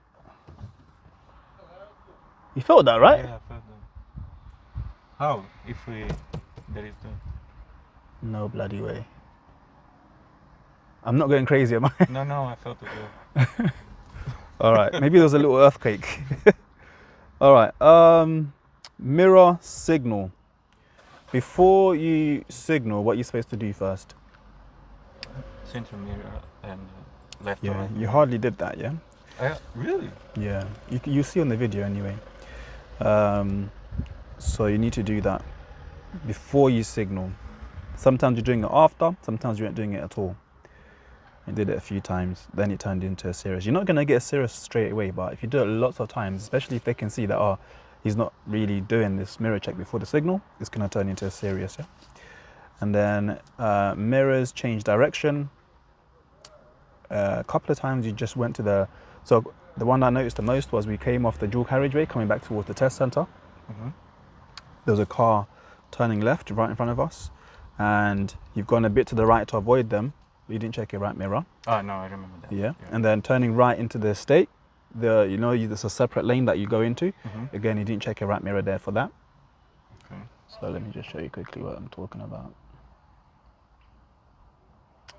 you felt that, right? Yeah, I felt that. How? If there is the... No bloody way. I'm not going crazy, am I? No, I felt it. Yeah. All right. Maybe there was a little earthquake. All right. Mirror signal. Before you signal, what you're supposed to do first? Center mirror and left or Yeah, right you mirror. hardly did that, yeah? Really? Yeah, you see on the video anyway. So you need to do that before you signal. Sometimes you're doing it after, sometimes you aren't doing it at all. I did it a few times, then it turned into a serious. You're not going to get a serious straight away, but if you do it lots of times, especially if they can see that, oh, he's not really doing this mirror check before the signal, it's going to turn into a serious, yeah? And then mirrors change direction. A couple of times you just went to so the one I noticed the most was we came off the dual carriageway coming back towards the test center. Mm-hmm. There was a car turning left right in front of us, and you've gone a bit to the right to avoid them. You didn't check your right mirror. Oh no, I remember that. Yeah. And then turning right into the estate, there's a separate lane that you go into. Mm-hmm. Again, you didn't check your right mirror there for that. Okay. So let me just show you quickly what I'm talking about.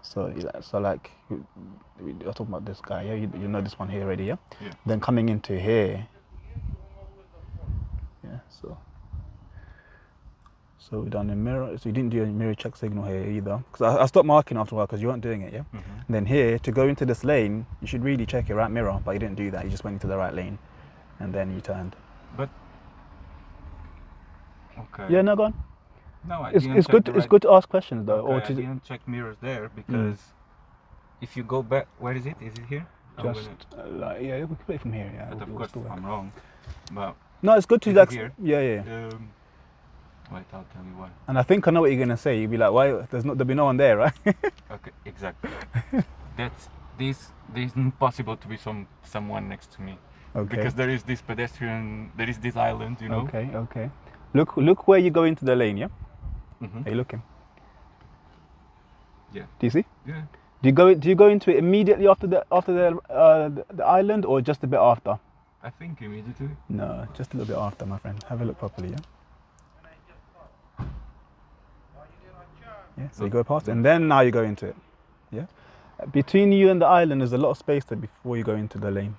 So like you're talking about this guy, yeah. You know this one here already, yeah. Yeah. Then coming into here, yeah. So we done a mirror. So you didn't do a mirror check signal here either, because I stopped marking after a while because you weren't doing it, yeah. Mm-hmm. And then here to go into this lane, you should really check your right mirror, but you didn't do that. You just went into the right lane, and then you turned. But okay. Yeah, no, go on. No, I It's didn't it's check good. the It's right- good to ask questions though, Okay, or I to didn't check mirrors there because if you go back, where is it? Is it here? I'm just gonna- yeah, we can put it from here. Yeah. But of we'll course still work. I'm wrong. But No, it's good to Is it like. here? Yeah. wait, I'll tell you why. And I think I know what you're gonna say. You'll be like, why? There'll be no one there, right? Okay, exactly. That's this impossible to be someone next to me Okay. because there is this pedestrian, there is this island, you know. Okay. Look where you go into the lane. Yeah. Mm-hmm. Are you looking? Yeah. Do you see? Yeah. Do you go into it immediately after the island, or just a bit after? I think immediately. No, just a little bit after, my friend. Have a look properly, yeah. Yeah. So you go past it, and then now you go into it. Yeah. Between you and the island, there's a lot of space there before you go into the lane.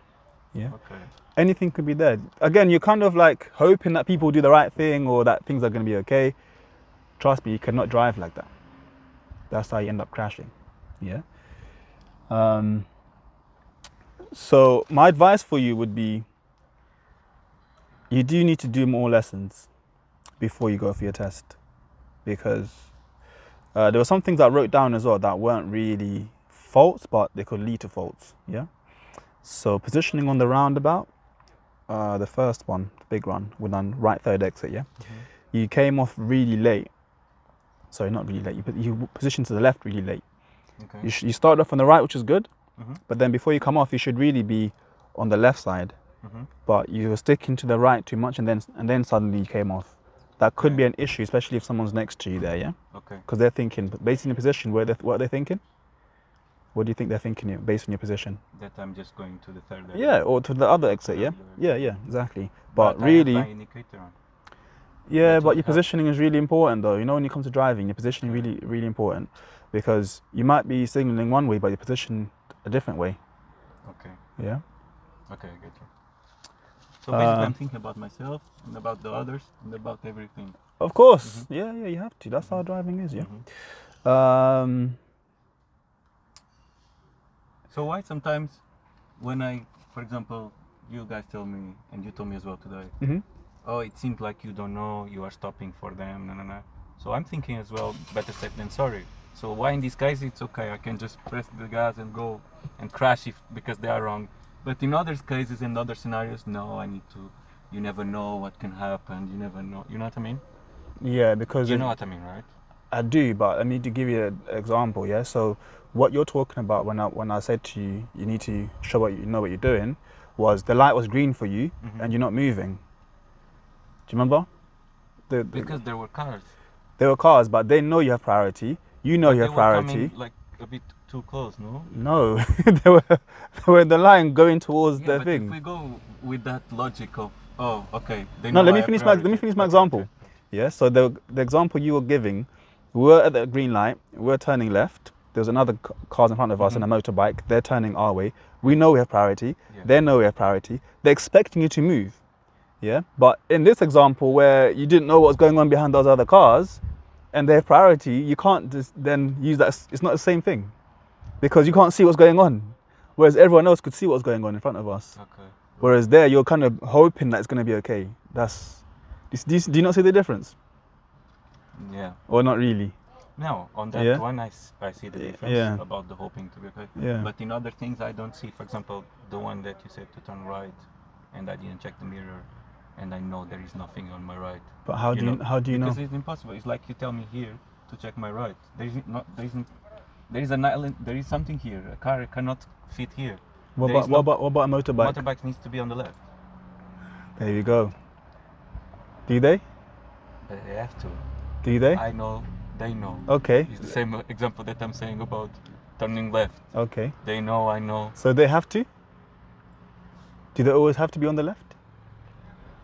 Yeah. Okay. Anything could be there. Again, you're kind of like hoping that people do the right thing or that things are going to be okay. Trust me, you cannot drive like that. That's how you end up crashing. Yeah. So my advice for you would be, you do need to do more lessons before you go for your test, because there were some things I wrote down as well that weren't really faults, but they could lead to faults. Yeah. So positioning on the roundabout, the first one, the big one, we done right third exit. Yeah. Mm-hmm. You came off really late. Sorry, not really late. You positioned to the left really late. Okay. You started off on the right, which is good, Mm-hmm. but then before you come off, you should really be on the left side. Mm-hmm. But you were sticking to the right too much, and then suddenly you came off. That could be an issue, especially if someone's next to you there, yeah? Okay. Because they're thinking, based on your position, what are they thinking? What do you think they're thinking based on your position? That I'm just going to the third level. Yeah, or to the other exit, yeah? Third Yeah, exactly. But I really, have my indicator on. yeah, That's but what your helps. positioning is really important though. You know, when you come to driving, your positioning really, really important, because you might be signaling one way, but your position a different way. Okay. Yeah. Okay, I get you. So basically, I'm thinking about myself and about the others and about everything. Of course. Yeah, you have to. That's how driving is, yeah. Mhm. So why sometimes when for example, you guys tell me, and you told me as well today, Mhm. oh, it seems like you don't know, you are stopping for them, no. So I'm thinking as well, better safe than sorry. So why in this case it's okay, I can just press the gas and go and crash because they are wrong. But in other cases and other scenarios, no, you never know what can happen, you never know, you know what I mean? Yeah, because You know what I mean, right? I do, but I need to give you an example, yeah? So what you're talking about when I said to you, you need to show what you know what you're doing, was the light was green for you and you're not moving. Do you remember? Because there were cars. There were cars, but they know you have priority. You know But you have they were priority. coming like a bit too close, no? No, they were in the line going towards Yeah, the but thing. if we go with that logic of, oh, okay, they No, know let I me have finish priority. my Okay, example. okay. Yeah, so the example you were giving, we were at the green light, we're turning left. There's another cars in front of us and a motorbike. They're turning our way. We know we have priority. Yeah. They know we have priority. They're expecting you to move. Yeah, but in this example where you didn't know what was going on behind those other cars, and they have priority, you can't just then use that. It's not the same thing, because you can't see what's going on, whereas everyone else could see what's going on in front of us. Okay. Whereas there, you're kind of hoping that it's going to be okay. Do you not see the difference, Yeah. or not really? No, on that Yeah. one I see the difference Yeah. about the hoping to be okay. Yeah. But in other things I don't see. For example, the one that you said to turn right, and I didn't check the mirror, and I know there is nothing on my right. But how do you know? Because it's impossible. It's like you tell me here to check my right. There is an island. There is something here. A car cannot fit here. What There is about a motorbike? Motorbike needs to be on the left. There you go. Do they? But they have to. Do they? I know. They know. Okay. It's the same example that I'm saying about turning left. Okay. They know. I know. So they have to? Do they always have to be on the left?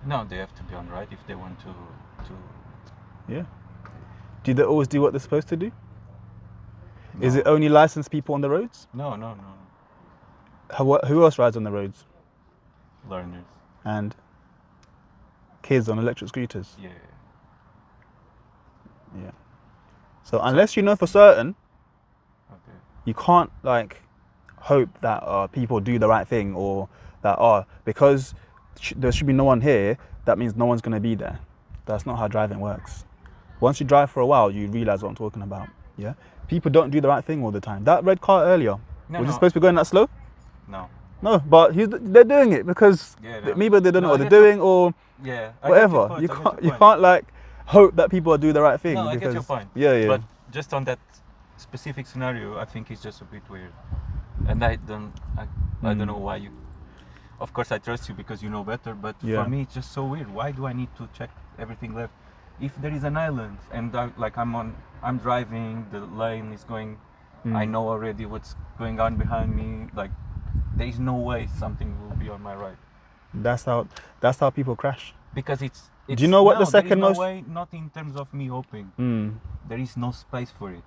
No, they have to be on right if they want to. Yeah. Do they always do what they're supposed to do? No. Is it only licensed people on the roads? No. Who else rides on the roads? Learners. And kids on electric scooters? Yeah. Yeah. So unless you know for certain, Okay. you can't like hope that people do the right thing, or that because there should be no one here, that means no one's going to be there. That's not how driving works. Once you drive for a while, you realize what I'm talking about. Yeah. People don't do the right thing all the time. That red car earlier, was it supposed to be going that slow? No. No, but they're doing it because maybe they don't know what they're doing, or Yeah. whatever. You can't like hope that people do the right thing. No, I because, get your point. Yeah. But just on that specific scenario, I think it's just a bit weird, and I don't know why you. Of course, I trust you because you know better. But Yeah. for me, it's just so weird. Why do I need to check everything left? If there is an island and I'm driving, the lane is going. I know already what's going on behind me. Like, there is no way something will be on my right. That's how people crash. Because it's Do you know what the there second is no most? way, not in terms of me hoping. Mm. There is no space for it.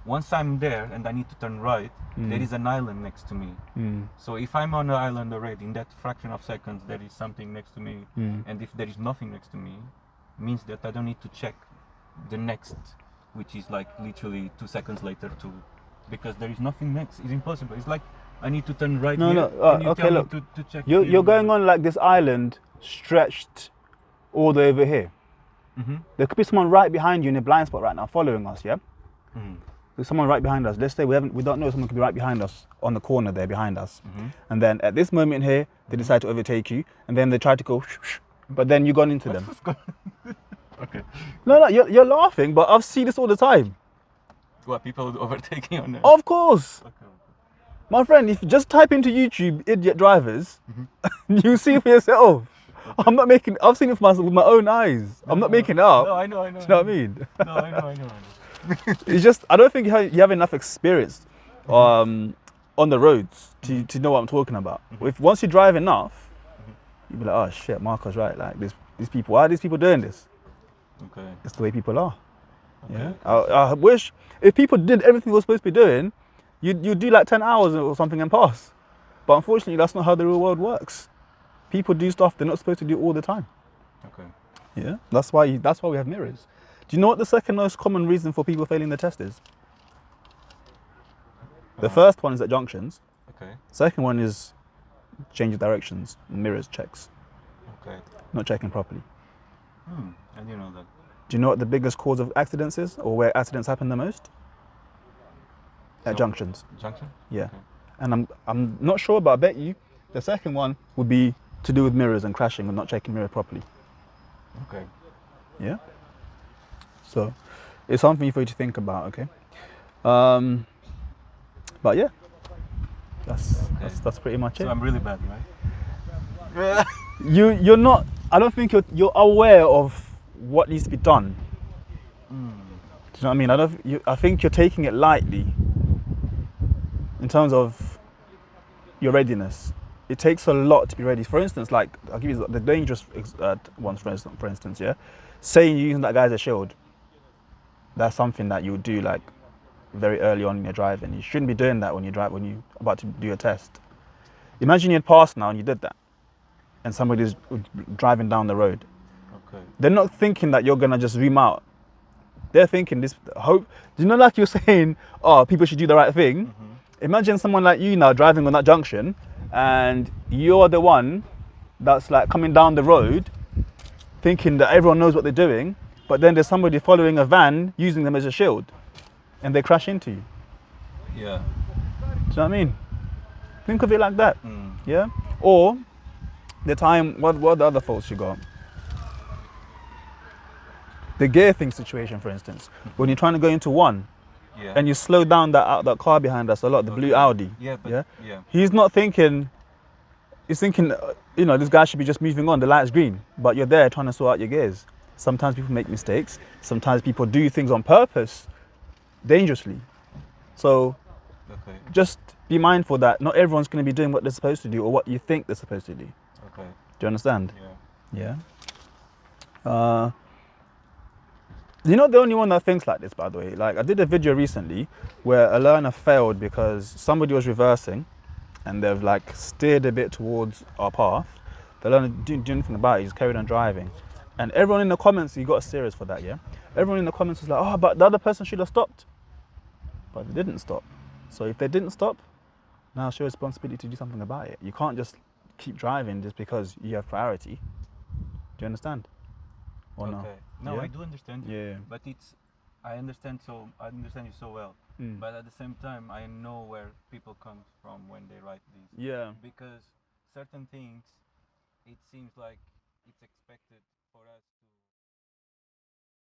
Once I'm there and I need to turn right, there is an island next to me. Mm. So if I'm on the island already, in that fraction of seconds, there is something next to me. And if there is nothing next to me, means that I don't need to check the next, which is like literally 2 seconds later too, because there is nothing next. It's impossible. It's like I need to turn right here. And you okay, tell me look. to check. You're going on like this island stretched all the way over here. Mm-hmm. There could be someone right behind you in a blind spot right now following us, yeah? Mm. There's someone right behind us. Let's say we don't know, someone could be right behind us on the corner there behind us. Mm-hmm. And then at this moment here, they decide to overtake you, and then they try to go but then you've gone into them. Okay. No, you're laughing, but I've seen this all the time. What, people overtaking on there? Of course. Okay. My friend, if you just type into YouTube idiot drivers, you see for yourself. I've seen it with my own eyes. I'm not making it up. No, I know. Do you know what I mean? No, I know. It's just, I don't think you have enough experience on the roads to know what I'm talking about. If once you drive enough, you'll be like, oh shit, Marco's right. Like these people, why are these people doing this? Okay. It's the way people are. Okay. Yeah. I wish if people did everything they were supposed to be doing, you'd do like 10 hours or something and pass. But unfortunately, that's not how the real world works. People do stuff they're not supposed to do all the time. Okay. Yeah. That's why we have mirrors. Do you know what the second most common reason for people failing the test is? The first one is at junctions. Okay. Second one is change of directions, mirrors checks, Okay. not checking properly. I didn't know that. Do you know what the biggest cause of accidents is, or where accidents happen the most? At junctions. Junction? Yeah. Okay. And I'm not sure, but I bet you the second one would be to do with mirrors and crashing and not checking mirror properly. Okay. Yeah. So it's something for you to think about. Okay. But yeah, that's pretty much it. So I'm really bad, right? You're not. I don't think you're aware of what needs to be done. Do you know what I mean? I think you're taking it lightly in terms of your readiness. It takes a lot to be ready. For instance, like I'll give you the dangerous ones. For instance, yeah, saying you're using that guy as a shield. That's something that you do like very early on in your driving. You shouldn't be doing that when you're about to do a test. Imagine you had passed now and you did that. and somebody's driving down the road. Okay. They're not thinking that you're gonna just zoom out. They're thinking this hope. You know, like you're saying, oh, people should do the right thing. Imagine someone like you now driving on that junction, and you're the one that's like coming down the road, thinking that everyone knows what they're doing, but then there's somebody following a van using them as a shield, and they crash into you. Yeah. Do you know what I mean? Think of it like that. Mm. Yeah. Or the time. What are the other faults you got? The gear thing situation, for instance, when you're trying to go into one, Yeah. and you slow down that car behind us a lot, the blue Audi. Yeah, but Yeah. He's not thinking. He's thinking, you know, this guy should be just moving on. The light's green, but you're there trying to sort out your gears. Sometimes people make mistakes. Sometimes people do things on purpose, dangerously. So Okay. just be mindful that not everyone's going to be doing what they're supposed to do or what you think they're supposed to do. Okay. Do you understand? Yeah. Yeah. You're not the only one that thinks like this, by the way. Like, I did a video recently where a learner failed because somebody was reversing and they've like steered a bit towards our path. The learner didn't do anything about it, he's carried on driving. And everyone in the comments, you got serious for that, yeah? Everyone in the comments was like, oh, but the other person should have stopped. But they didn't stop. So if they didn't stop, now it's your responsibility to do something about it. You can't just keep driving just because you have priority. Do you understand? Or no? Okay. No, Yeah? I do understand you. Yeah. But I understand you so well. Mm. But at the same time, I know where people come from when they write these. Yeah. Because certain things, it seems like it's expected for us